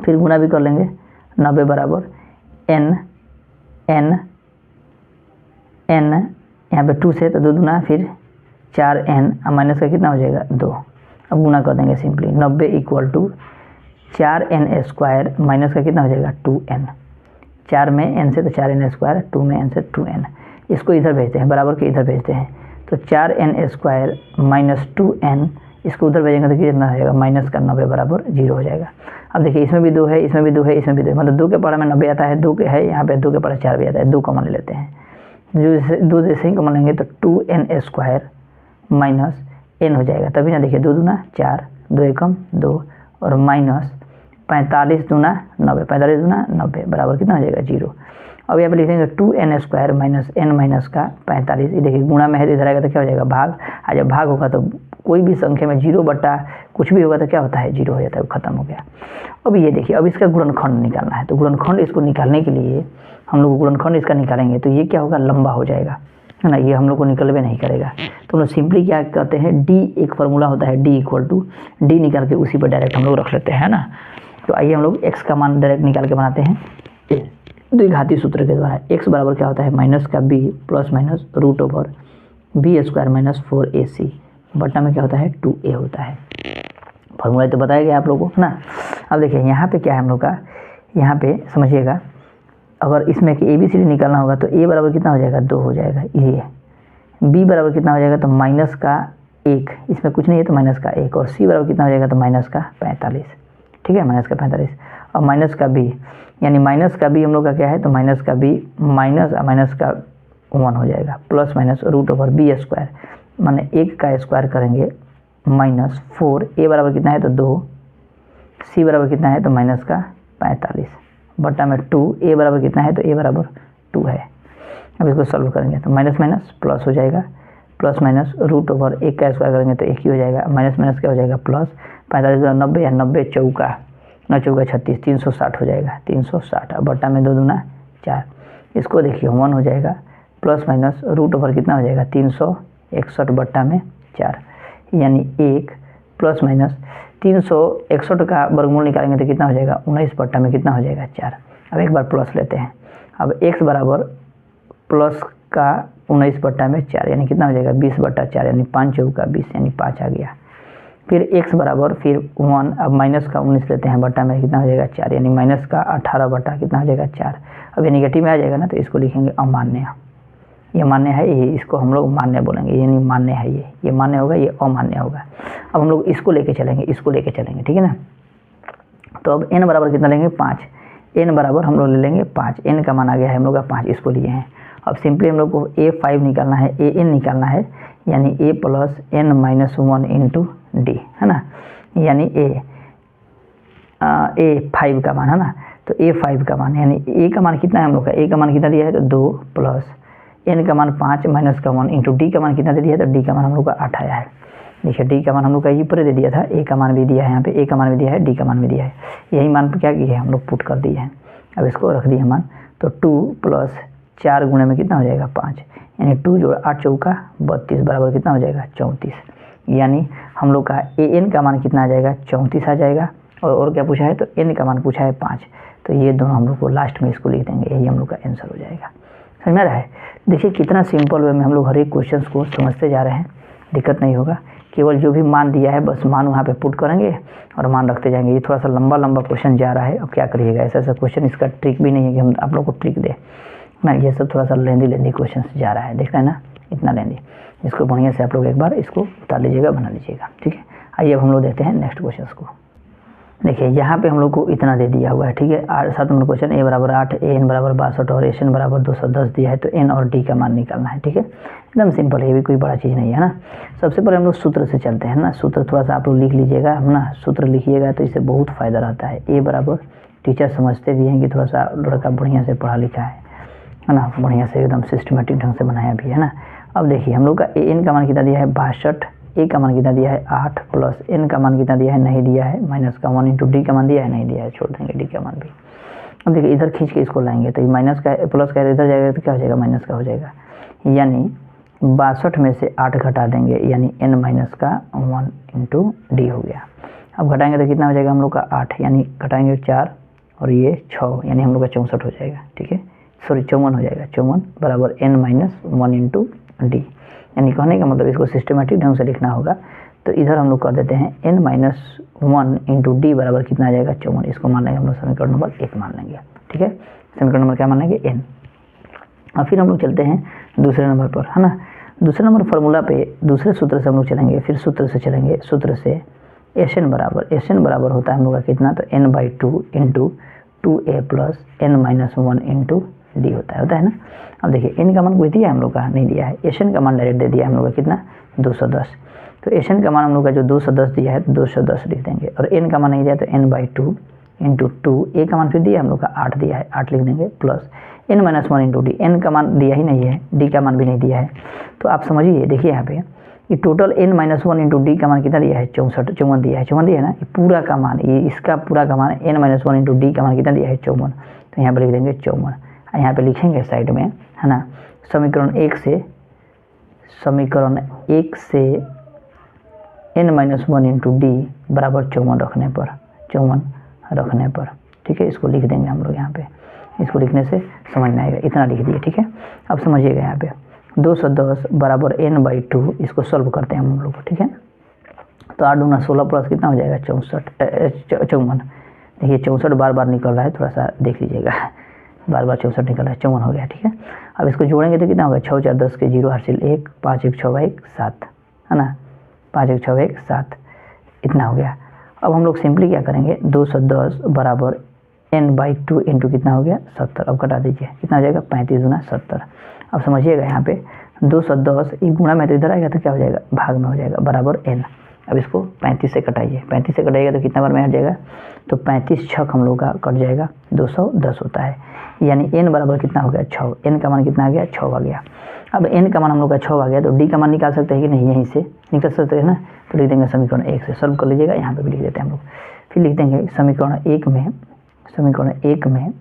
[SPEAKER 1] फिर गुना भी कर लेंगे, 90 बराबर n यहाँ पे 2 से तो 2 दूना फिर 4n, अब माइनस का कितना हो जाएगा 2। अब गुना कर देंगे simply, 90 equal to 4n² minus का कितना हो जाएगा 2n, 4 में n से तो 4n², 2 में n से 2n, इसको इधर भेजते हैं, बराबर के इधर भेजते हैं, तो 4n² माइनस 2n, इसको उधर भेजेंगे तो कितना हो जाएगा माइनस का 90 बराबर 0 हो जाएगा। अब देखिए इसमें भी 2 है, इसमें भी 2 है, इसमें भी 2 है, मतलब 2 के पढ़ा में 90 आता है, 2 के है यहाँ पे 2 के पढ़ा 4 भी आता है, 2 कॉमन ले लेते हैं, जो 2 जैसे ही कॉमन लेंगे तो 2n² माइनस n हो जाएगा, तभी ना देखिए 2 दूना 4, 2 एकम 2, और माइनस 45 दूना 90, 45 दूना 90 बराबर कितना हो जाएगा 0। अब यहाँ पे लिखेंगे 2n² माइनस n माइनस का 45, ये देखिए गुणा में है तो इधर आएगा तो क्या हो जाएगा भाग, और जब भाग होगा तो कोई भी संख्या में 0 बटा कुछ भी होगा तो क्या होता है 0 हो जाता है, खत्म हो गया। अब ये देखिए, अब इसका गुणनखंड निकालना है, तो गुणनखंड इसको निकालने के लिए हम लोग गुणनखंड इसका निकालेंगे तो ये क्या होगा लंबा हो जाएगा, है ना, ये हम लोग को निकलवे नहीं करेगा, तो हम लोग सिंपली क्या कहते हैं d, एक फार्मूला होता है d इक्वल टू d निकाल के उसी पर डायरेक्ट हम लोग रख लेते हैं ना। तो आइए हम लोग x का मान डायरेक्ट निकाल के बनाते हैं द्विघाती सूत्र के द्वारा। x बराबर क्या होता है माइनस का b plus minus root over b² minus 4ac, बटा में क्या होता है 2a होता है। फार्मूला तो बताया गया आप लोगों को ना। अब देखिए यहाँ पे क्या है हम लोग का, यहाँ पे समझिएगा, अगर इसमें कि ABCD निकालना होगा तो a बराबर कितना हो जाएगा 2 हो जाएगा, ये b बराबर कितना हो जाएगा तो माइनस का 1, इसमें कुछ नहीं है तो माइनस का 1, और c बराबर कितना हो जाएगा तो माइनस का 45, ठीक है, माइनस का 45, और माइनस का b, यानी माइनस का b हम लोग का क्या है तो माइनस का b माइनस का 1 हो जाएगा, plus minus root over b², माने 1 का स्क्वायर करेंगे माइनस 4, a बराबर कितना है तो 2, c बराबर कितना है तो माइनस का 45, बटा में 2, a बराबर कितना है तो a बराबर 2 है। अब इसको सॉल्व करेंगे तो माइनस माइनस प्लस हो जाएगा, प्लस माइनस रूट ओवर 1 का स्क्वायर करेंगे तो 1 ही हो जाएगा, माइनस माइनस क्या हो जाएगा प्लस, 45 90 या 90 चौका 9 चौका 36, 360 हो जाएगा, 360, अब बटा में 2 दूना 4, इसको देखिए 1 हो जाएगा, प्लस माइनस रूट ओवर कितना हो जाएगा 361 बटा में 4, यानी 1 प्लस माइनस 361 का वर्गमूल निकालेंगे तो कितना हो जाएगा 19 बटा में कितना हो जाएगा 4। अब एक बार प्लस लेते हैं, अब x बराबर प्लस का 19 बटा में 4, यानी कितना हो जाएगा 20 बटा 4, यानी 5 चौका 20, यानी 5 आ गया। फिर x बराबर फिर 1, अब माइनस का 19 लेते हैं, बटा में कितना हो जाएगा 4, यानी माइनस का 18 बटा कितना हो जाएगा 4। अब ये निगेटिव में आ जाएगा ना, तो इसको लिखेंगे अमान्य, ये मान्य है, ये इसको हम लोग मान्य बोलेंगे, यानी मान्य है, ये मान्य होगा, ये अमान्य होगा। अब हम लोग इसको लेके चलेंगे, ठीक है ना। तो अब n बराबर कितना लेंगे 5, n बराबर हम लोग ले लेंगे 5, n का मान आ गया है हम लोग का 5, इसको लिए हैं। अब सिंपली हम लोग को a5 निकालना है, an निकालना है, यानी a plus n minus 1 into d, है ना, यानी a5 का मान, है ना। तो a5 का मान यानी a का मान कितना है हम लोग का, a का मान कितना दिया है तो 2 प्लस n का मान 5 माइनस का 1 इंटू डी का मान कितना दे दिया है तो डी का मान हम लोग का 8 आया है। देखिए डी का मान हम लोग का ये पूरे दे दिया था, a का मान भी दिया है, यहाँ पे a का मान भी दिया है, डी का मान भी दिया है, यही मान पे क्या किया है हम लोग पुट कर दिए हैं। अब इसको रख दिए मान, तो 2 प्लस 4 गुणे में कितना हो जाएगा 5, यानी 2 जोड़ 8 चौका 32 बराबर कितना हो जाएगा 34, यानी हम लोग का an का मान कितना आ जाएगा 34 आ जाएगा। और क्या पूछा है तो n का मान पूछा है 5, तो ये दोनों हम लोग को लास्ट में इसको लिख देंगे, यही हम लोग का आंसर हो जाएगा। समझ में आ रहा है। देखिए कितना सिंपल वे में हम लोग हर एक क्वेश्चन को समझते जा रहे हैं, दिक्कत नहीं होगा। केवल जो भी मान दिया है बस मान वहाँ पे पुट करेंगे और मान रखते जाएंगे। ये थोड़ा सा लंबा क्वेश्चन जा रहा है, अब क्या करिएगा, ऐसा क्वेश्चन, इसका ट्रिक भी नहीं है कि हम आप लोग को ट्रिक दे ना, ये सब थोड़ा सा लेंदी क्वेश्चन जा रहा है, देख रहे हैं ना, इतना लेंदी। इसको बढ़िया से आप लोग एक बार इसको उतार लीजिएगा, बना लीजिएगा, ठीक है। आइए अब हम लोग देखते हैं नेक्स्ट क्वेश्चन को। देखिए यहाँ पे हम लोग को इतना दे दिया हुआ है, ठीक है। 7 नंबर क्वेश्चन, a बराबर 8, an बराबर 62 और एशन बराबर 210 दिया है, तो n और d का मान निकालना है, ठीक है। एकदम सिंपल है, ये भी कोई बड़ा चीज़ नहीं है ना। सबसे पहले हम लोग सूत्र से चलते हैं ना, सूत्र थोड़ा सा आप लोग लिख लीजिएगा ना, सूत्र लिखिएगा तो इससे बहुत फ़ायदा रहता है। a बराबर, टीचर समझते भी हैं कि थोड़ा सा लड़का बढ़िया से पढ़ा लिखा है ना, बढ़िया से एकदम सिस्टमेटिक ढंग से बनाया भी है ना। अब देखिए हम लोग का an का मान कितना दिया है 62, ए का मान कितना दिया है 8 प्लस एन का मान कितना दिया है नहीं दिया है, माइनस का 1 इंटू डी का मान दिया है नहीं दिया है, छोड़ देंगे डी का मान भी। अब देखिए इधर खींच के इसको लाएंगे तो ये माइनस का प्लस का इधर जाएगा तो क्या हो जाएगा, माइनस का हो जाएगा, यानी 62 में से 8 घटा देंगे, यानी एन माइनस का 1 इंटू डी हो गया। अब घटाएंगे तो कितना हो जाएगा हम लोग का 8, यानी घटाएंगे 4 और ये 6, यानी हम लोग का 64 हो जाएगा, ठीक है, सॉरी 54 हो जाएगा, 54 बराबर एन माइनस 1 इंटू डी। यानी कहने का मतलब इसको सिस्टमेटिक ढंग से लिखना होगा, तो इधर हम लोग कर देते हैं n माइनस 1 इंटू डी बराबर कितना आ जाएगा 54। इसको मान लेंगे हम लोग समीकरण नंबर 1 मान लेंगे, ठीक है। समीकरण नंबर क्या मान लेंगे n। और फिर हम लोग चलते हैं दूसरे नंबर पर, है ना। दूसरे नंबर फार्मूला पे दूसरे सूत्र से हम लोग चलेंगे, फिर सूत्र से चलेंगे, सूत्र से एन बराबर होता है हम लोग का कितना, तो n/2 into 2a plus n minus 1 into d होता है ना। अब देखिए n का मान कोई दिया है हम लोग का, नहीं दिया है। एशन का मान डायरेक्ट दे दिया है हम लोग का कितना 210, तो एशन का मान हम लोग का जो 210 दिया है 210 लिख देंगे, और n का मान नहीं दिया तो n/2 इंटू 2, ए का मान फिर दिया हम लोग का 8 दिया है, 8 लिख देंगे, plus n minus 1 into d, N का मान दिया ही नहीं है, डी का मान भी नहीं दिया है। तो आप समझिए, देखिए यहाँ पे ये total n minus 1 into D का मान कितना दिया है 54 दिया है, 54 दिया है ना। ये पूरा का मान, ये इसका पूरा का मान n माइनस 1 इंटू डी का मान कितना दिया है 54, तो यहाँ पर लिख देंगे 54। यहाँ पे लिखेंगे साइड में, है ना, समीकरण 1 से n माइनस 1 इंटू डी बराबर 54 रखने पर, ठीक है। इसको लिख देंगे हम लोग यहाँ पे, इसको लिखने से समझ में आएगा, इतना लिख दिए, ठीक है। अब समझिएगा यहाँ पे 210 बराबर n/2, इसको सॉल्व करते हैं हम लोग, ठीक है। तो 8 दूना 16 प्लस कितना हो जाएगा 54। देखिए 64 बार निकल रहा है, थोड़ा सा देख लीजिएगा, बार 64 निकल रहा है, 54 हो गया, ठीक है। अब इसको जोड़ेंगे तो कितना होगा 6 4 10 के 0 हासिल 1, 5 1 6 1 7, है ना, 5 1 6 1 7, इतना हो गया। अब हम लोग सिंपली क्या करेंगे, 210 बराबर n/2 इंटू कितना हो गया 70। अब कटा दीजिए, कितना हो जाएगा 35 दूना 70। अब समझिएगा यहाँ पे 210 एक गुणा में तो इधर आएगा तो क्या हो जाएगा भाग में हो जाएगा बराबर n। अब इसको 35 से कटाइए, 35 से कटाइएगा तो कितना बार में हट जाएगा, तो 35 छक हम लोग का कट जाएगा, 210 होता है, यानी n बराबर कितना हो गया 6, n का मान कितना आ गया 6 आ गया। अब n का मान हम लोग का 6 आ गया, तो d का मान निकाल सकते हैं कि नहीं, यहीं से निकाल सकते हैं ना। तो लिख देंगे समीकरण 1 से, सॉल्व कर लीजिएगा, यहाँ पे भी लिख देते हैं हम लोग। फिर लिख देंगे समीकरण 1 में,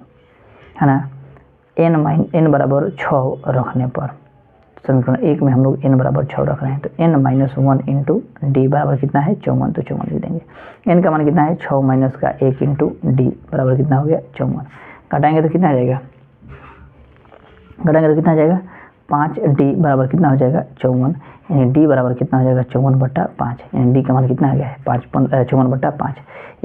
[SPEAKER 1] है ना, n बराबर 6 रखने पर, समीकरण 1 में हम लोग n बराबर 6 रख रहे हैं, तो n माइनस 1 इंटू डी बराबर कितना है 54, तो 54 लिख देंगे। n का मान कितना है 6 माइनस का 1 इंटू डी बराबर कितना हो गया 54। घटाएंगे तो कितना आ जाएगा, 5d बराबर कितना हो जाएगा 54, यानी d बराबर कितना हो जाएगा 54/5, यानी d का मान कितना आ गया है 54/5,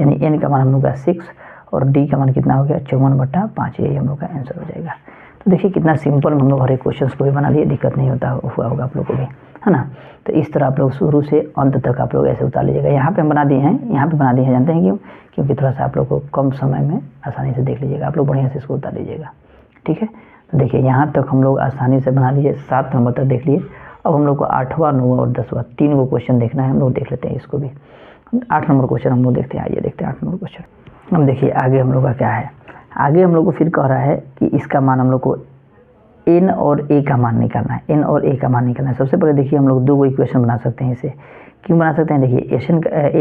[SPEAKER 1] यानी n का मान हम लोग का 6 और d का मान कितना हो गया 54/5, यही हम लोग का आंसर हो जाएगा। तो देखिए कितना सिंपल हम लोग हर एक क्वेश्चन को भी बना दिए, दिक्कत नहीं हुआ होगा आप लोग को भी, है ना। तो इस तरह आप लोग शुरू से अंत तक आप लोग ऐसे उतार लीजिएगा। यहाँ पे हम बना दिए हैं, जानते हैं क्यों, क्योंकि थोड़ा सा आप लोग को कम समय में आसानी से देख लीजिएगा, आप लोग बढ़िया से इसको उतार लीजिएगा, ठीक है। तो देखिए यहाँ तक हम लोग आसानी से बना लीजिए, 7 नंबर तक देख लिए। अब हम लोग को 8वां 9वां और 10वां 3 गो क्वेश्चन देखना है, हम लोग देख लेते हैं इसको भी। 8 नंबर क्वेश्चन हम लोग देखते हैं, आइए देखते हैं 8 नंबर क्वेश्चन। अब देखिए आगे हम लोग का क्या है, आगे हम लोग को फिर कह रहा है कि इसका मान हम लोग को n और a का मान निकालना है, n और a का मान निकालना है। सबसे पहले देखिए हम लोग 2 इक्वेशन बना सकते हैं, इसे क्यों बना सकते हैं, देखिए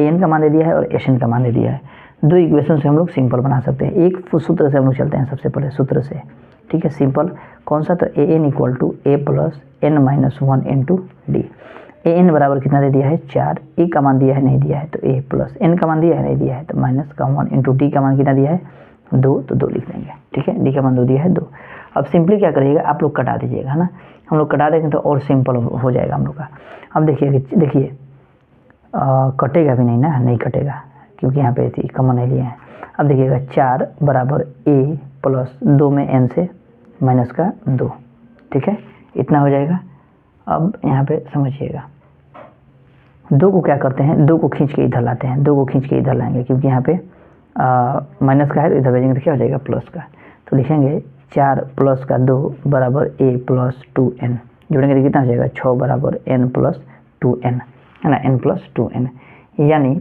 [SPEAKER 1] an का मान दे दिया है और sn का मान दे दिया है, 2 इक्वेशन से हम लोग सिंपल बना सकते हैं। एक सूत्र से हम लोग चलते हैं, सबसे पहले सूत्र से, ठीक है, सिंपल कौन सा, तो an equal to a plus n minus 1 into d. an बराबर कितना दे दिया है 4, a का मान दिया है नहीं दिया है, तो a प्लस n का मान दिया है नहीं दिया है, तो माइनस का 1 इंटू डी का मान कितना दिया है 2, तो 2 लिख देंगे, ठीक है, डी का मान 2 दिया है 2। अब सिंपली क्या करिएगा, आप लोग कटा दीजिएगा, है ना, हम लोग कटा देंगे तो और सिंपल हो जाएगा हम लोग का। अब देखिए कटेगा भी नहीं ना, नहीं कटेगा क्योंकि यहाँ पे थी कॉमन नहीं लिए हैं। अब देखिएगा 4 बराबर a प्लस 2 में n से माइनस का 2, ठीक है, इतना हो जाएगा। अब यहाँ पे समझिएगा 2 को क्या करते हैं, 2 को खींच के इधर लाते हैं, 2 को खींच के इधर लाएंगे क्योंकि यहाँ पे माइनस का है तो इधर भेजेंगे तो क्या हो जाएगा प्लस का। तो लिखेंगे 4 प्लस का 2 बराबर a प्लस 2n, जोड़ेंगे तो कितना हो जाएगा 6 बराबर n प्लस 2n, है ना, n प्लस 2n। यानी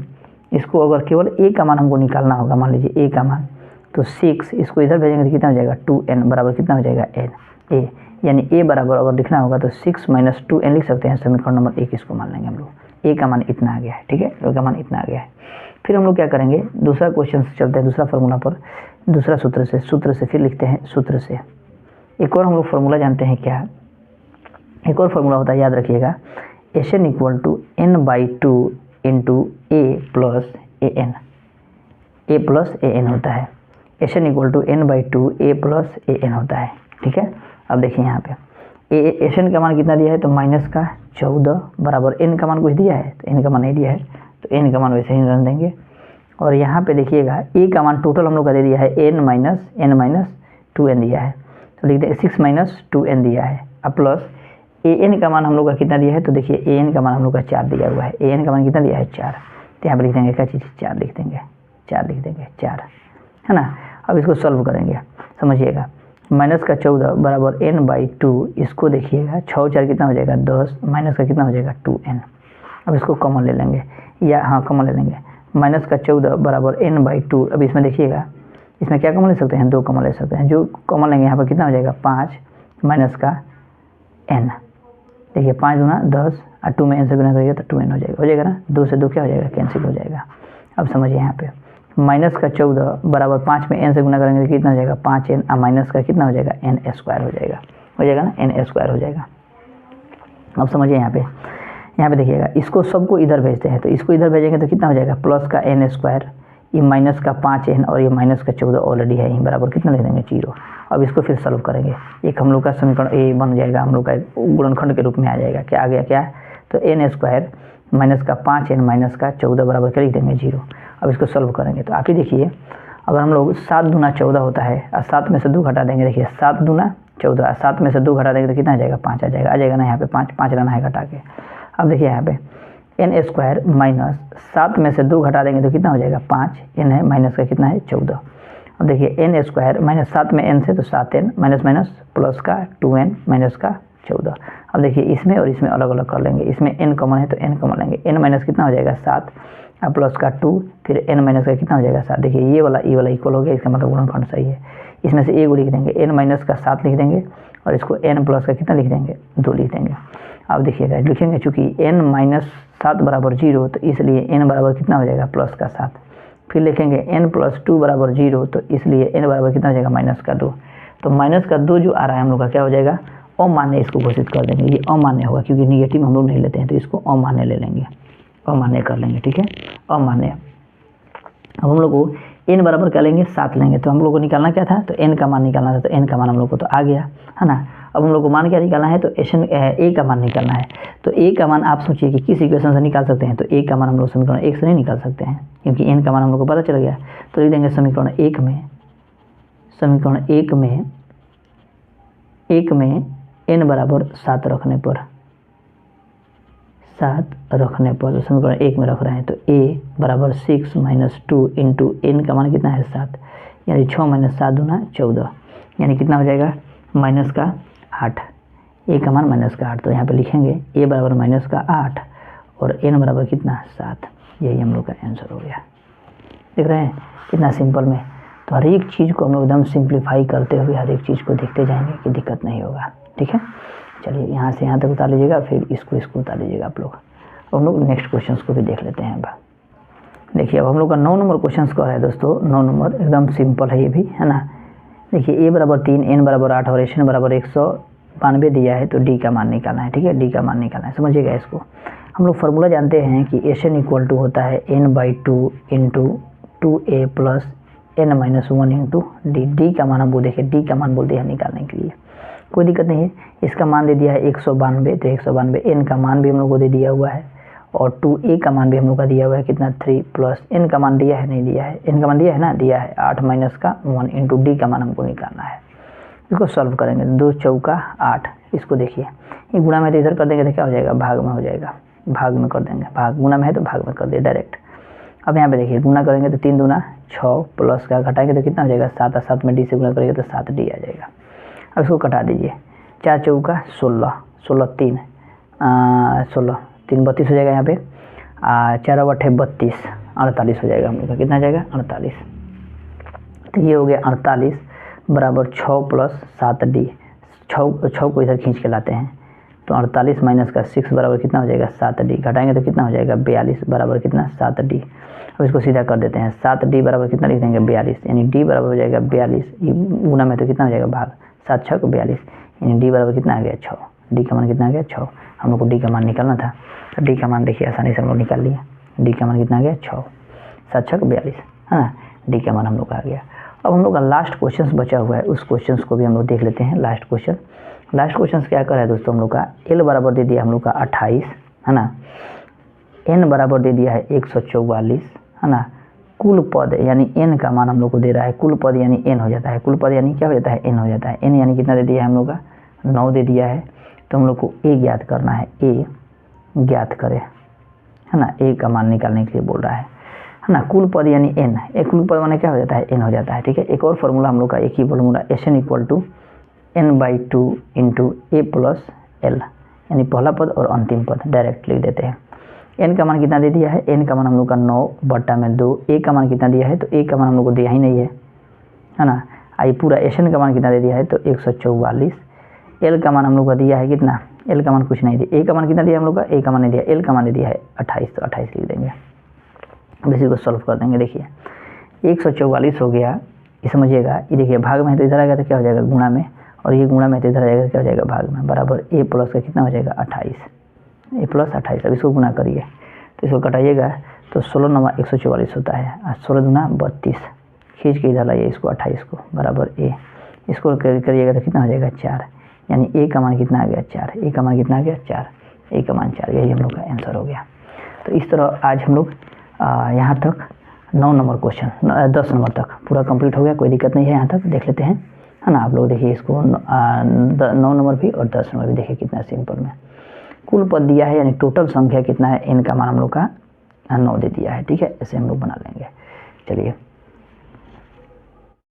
[SPEAKER 1] इसको अगर केवल a का मान हमको निकालना होगा, मान लीजिए a का मान, तो 6, इसको इधर भेजेंगे तो कितना हो जाएगा 2n बराबर कितना हो जाएगा n a, यानी a बराबर अगर लिखना होगा तो 6 माइनस 2n लिख सकते हैं। समीकरण नंबर 1 इसको मान लेंगे हम लोग, a का मान इतना आ गया है, ठीक है, a का मान इतना आ गया है। फिर हम लोग क्या करेंगे, दूसरा क्वेश्चन से चलते हैं, दूसरा फार्मूला पर, दूसरा सूत्र से फिर लिखते हैं सूत्र से। एक और हम लोग फार्मूला जानते हैं क्या, एक और फार्मूला होता है, याद रखिएगा, Sn equal to n/2 into a plus an होता है। Sn equal to n/2 a plus an होता है, ठीक है। अब देखिए यहाँ पे Sn का मान कितना दिया है, तो माइनस का 14 बराबर n का मान कुछ दिया है, तो n का मान नहीं दिया है, तो n का मान वैसे ही रख देंगे। और यहाँ पे देखिएगा a का मान टोटल हम लोग का दे दिया है n माइनस 2n दिया है, तो लिख दें 6 माइनस 2n दिया है। अब प्लस an का मान हम लोग का कितना दिया है, तो देखिए an का मान हम लोग का 4 दिया हुआ है, an का मान कितना दिया है 4, तो यहाँ पर लिख देंगे क्या चीज़ 4 लिख देंगे, 4, है ना। अब इसको सॉल्व करेंगे, समझिएगा, माइनस का 14 बराबर n/2, इसको देखिएगा 6 4 कितना हो जाएगा 10, माइनस का कितना हो जाएगा 2n। अब इसको कॉमन ले लेंगे, या हाँ कॉमन ले लेंगे, माइनस का 14 बराबर n/2। अब इसमें देखिएगा, इसमें क्या कॉमन ले सकते हैं, 2 कॉमन ले सकते हैं, जो कॉमन लेंगे यहाँ पर कितना हो जाएगा 5 माइनस का n, देखिए 5 दूना 10 और 2 में n से गुना करिएगा तो 2n हो जाएगा ना, 2 से 2 क्या हो जाएगा कैंसिल हो जाएगा। अब समझिए यहाँ पे माइनस का 14 बराबर 5 में n से गुना करेंगे तो कितना हो जाएगा 5n, और माइनस का कितना हो जाएगा n² हो जाएगा ना, n² हो जाएगा। अब समझिए यहाँ पे देखिएगा, इसको सबको इधर भेजते हैं, तो इसको इधर भेजेंगे तो कितना हो जाएगा प्लस का n², ये माइनस का 5n और ये माइनस का 14 ऑलरेडी है यहीं बराबर कितना लिख देंगे 0। अब इसको फिर सॉल्व करेंगे, एक हम लोग का समीकरण ए बन जाएगा, हम लोग का गुणनखंड के रूप में आ जाएगा। क्या आ गया, क्या, तो n² माइनस का 5n माइनस का 14 बराबर क्या लिख देंगे 0। अब इसको सॉल्व करेंगे तो आप ही देखिए, अगर हम लोग 7 दूना 14 होता है और 7 में से 2 घटा देंगे, देखिए 7 दूना 14, 7 में से 2 घटा देंगे तो कितना आ जाएगा 5 आ जाएगा ना, यहाँ पे 5 रहना है घटा के। अब देखिए यहाँ पे n² माइनस 7 में से 2 घटा देंगे तो कितना हो जाएगा 5, n है, माइनस का कितना है 14। अब देखिए n² माइनस 7 में n से तो 7n माइनस माइनस प्लस का 2n माइनस का 14। अब देखिए इसमें और इसमें अलग अलग कर लेंगे, इसमें n कॉमन है तो n कॉमन लेंगे, n माइनस कितना हो जाएगा 7 और प्लस का 2, फिर n माइनस का कितना हो जाएगा 7। देखिए ये वाला इक्वल हो गया, इसका मतलब गुणनखंड सही है। इसमें से a को लिख देंगे, n माइनस का 7 लिख देंगे और इसको n प्लस का कितना लिख देंगे 2 लिख देंगे। अब देखिएगा लिखेंगे, चूँकि n माइनस 7 बराबर 0, तो इसलिए n बराबर कितना हो जाएगा प्लस का 7। फिर लिखेंगे n प्लस 2 बराबर 0, तो इसलिए n बराबर कितना हो जाएगा माइनस का 2। तो माइनस का 2 जो आ रहा है हम लोग का क्या हो जाएगा अमान्य, इसको घोषित कर देंगे, ये अमान्य होगा क्योंकि निगेटिव हम लोग नहीं लेते हैं, तो इसको अमान्य ले लेंगे, अमान्य कर लेंगे, ठीक है, अमान्य। अब हम लोग को n बराबर क्या लेंगे 7 लेंगे, तो हम लोग को निकालना क्या था, तो n का मान निकालना था, तो n का मान हम लोग को तो आ गया, है ना। अब हम लोग को मान क्या निकालना है, तो a का मान निकालना है। तो a का मान आप सोचिए कि किस इक्वेशन से निकाल सकते हैं, तो a का मान हम लोग समीकरण 1 से नहीं निकाल सकते हैं क्योंकि n का मान हम लोग को पता चल गया। तो लिख देंगे समीकरण 1 में n बराबर 7 रखने पर, तो समीकरण 1 में रख रहे हैं, तो a बराबर 6 माइनस 2 इंटू n का मान कितना है 7, यानी 6 माइनस 7 दूना 14, यानी कितना हो जाएगा माइनस का 8, a का मान माइनस का 8। तो यहाँ पे लिखेंगे a बराबर माइनस का 8 और n बराबर कितना 7, यही हम लोग का आंसर हो गया। देख रहे हैं कितना सिंपल में। तो हर एक चीज़ को हम लोग एकदम सिंप्लीफाई करते हुए हर एक चीज़ को देखते जाएंगे कि दिक्कत नहीं होगा, ठीक है। चलिए यहाँ से यहाँ तक उतार लीजिएगा, फिर इसको उतार लीजिएगा आप लोग। हम लोग नेक्स्ट क्वेश्चन को भी देख लेते हैं। अब देखिए, अब हम लोग का 9 नंबर क्वेश्चन का है दोस्तों। 9 नंबर एकदम सिंपल है ये भी, है ना। देखिए a बराबर 3, n बराबर 8 और Sn बराबर 192 दिया है, तो d का मान निकालना है, ठीक है, d का मान निकालना है। समझिएगा इसको, हम लोग फार्मूला जानते हैं कि Sn इक्वल टू होता है n/2 into 2a plus n minus 1 into d का मान हम वो देखिए d का मान बोलते हैं निकालने के लिए, कोई दिक्कत नहीं है। इसका मान दे दिया है 192, तो 192 n का मान भी हम लोग को दे दिया हुआ है और 2a का मान भी हम लोग का दिया हुआ है कितना 3 प्लस n का मान दिया है नहीं दिया है, n का मान दिया है ना, दिया है 8 माइनस का 1 इंटू डी का मान हमको निकालना है। इसको सॉल्व करेंगे 2 चौका 8, इसको देखिए ये गुणा में तो इधर कर देंगे तो क्या हो जाएगा भाग में हो जाएगा, भाग में कर देंगे, भाग गुणा में है तो भाग में कर दिए डायरेक्ट। अब यहाँ पे देखिए गुणा करेंगे तो 3 दूना 6 प्लस का घटाएंगे तो कितना हो जाएगा 7 और 7 में डी से गुणा करेंगे तो 7d आ जाएगा। अब इसको कटा दीजिए 4 चौका 16, 16 3 32 हो जाएगा यहाँ पे, 4 और 8 32 48 हो जाएगा हम लोग का, कितना आ जाएगा 48। तो ये हो गया 48 बराबर 6 प्लस 7d, 6 को इधर खींच के लाते हैं तो 48 माइनस का 6 बराबर कितना हो जाएगा 7d, घटाएंगे तो कितना हो जाएगा 42 बराबर कितना 7d। अब इसको सीधा कर देते हैं 7d बराबर कितना लिख देंगे 42, यानी d बराबर हो जाएगा 42, गुना में तो कितना हो जाएगा भाग, 7 6 को 42, यानी d बराबर कितना आ गया 6, d का मान कितना आ गया 6। हम लोग को d का मान निकालना था तो d का मान देखिए आसानी से हम लोग निकाल लिए, d का मान कितना आ गया 6, 7 6 को 42 है ना, d का मान हम लोग का आ गया। अब हम लोग का लास्ट क्वेश्चन बचा हुआ है, उस क्वेश्चन को भी हम लोग देख लेते हैं। लास्ट क्वेश्चन क्या कर रहा है दोस्तों, हम लोग का l बराबर दे दिया हम लोग का 28 है ना, n बराबर दे दिया है 144 है ना, कुल पद यानी n का मान हम लोग को दे रहा है, कुल पद यानी n हो जाता है, कुल पद यानी क्या हो जाता है n हो जाता है, n यानी कितना दे दिया है हम लोग का 9 दे दिया है। तो हम लोग को a ज्ञात करना है, a ज्ञात करें है ना, a का मान निकालने के लिए बोल रहा है ना। कुल पद यानी n, एक कुल पद माने क्या हो जाता है n हो जाता है, ठीक है। एक और फार्मूला हम लोग का, एक ही formula Sn equal to n/2 into a plus l, यानी पहला पद और अंतिम पद डायरेक्ट लिख देते हैं। n का मान कितना दे दिया है, n का मान हम लोग का 9/2, a का मान कितना दिया है तो a का मान हम लोग को दिया ही नहीं है ना। आई पूरा Sn का मान कितना दे दिया है तो 144, l का मान हम लोग का दिया है कितना, l का मान कुछ नहीं दिया, a का मान कितना दिया हम लोग का, a का मान नहीं दिया, l का मान दे दिया है 28, तो 28 लिख देंगे। अब इसी को सॉल्व कर देंगे, देखिए 144 हो गया, ये समझिएगा, ये देखिए भाग में है तो इधर आएगा तो क्या हो जाएगा गुणा में, और ये गुणा में तो इधर आएगा तो क्या हो जाएगा भाग में, बराबर a प्लस का कितना हो जाएगा 28, a प्लस 28। अब इसको गुना करिए तो इसको कटाइएगा तो 16 9 144 होता है, और 16 दूना 32, खींच के इधर लाइए इसको 28 को, बराबर a, इसको करिएगा तो कितना हो जाएगा 4, यानी a का मान कितना आ गया 4, a का मान कितना आ गया 4, a का मान 4, यही हम लोग का आंसर हो गया। तो इस तरह आज हम लोग यहाँ तक 9 नंबर क्वेश्चन 10 नंबर तक पूरा कंप्लीट हो गया, कोई दिक्कत नहीं है, यहाँ तक देख लेते हैं है ना। आप लोग देखिए इसको 9 नंबर भी और 10 नंबर भी देखिए कितना सिंपल में कुल पद दिया है, यानी टोटल संख्या कितना है, n का मान हम लोग का 9 दे दिया है, ठीक है। ऐसे हम लोग बना लेंगे, चलिए।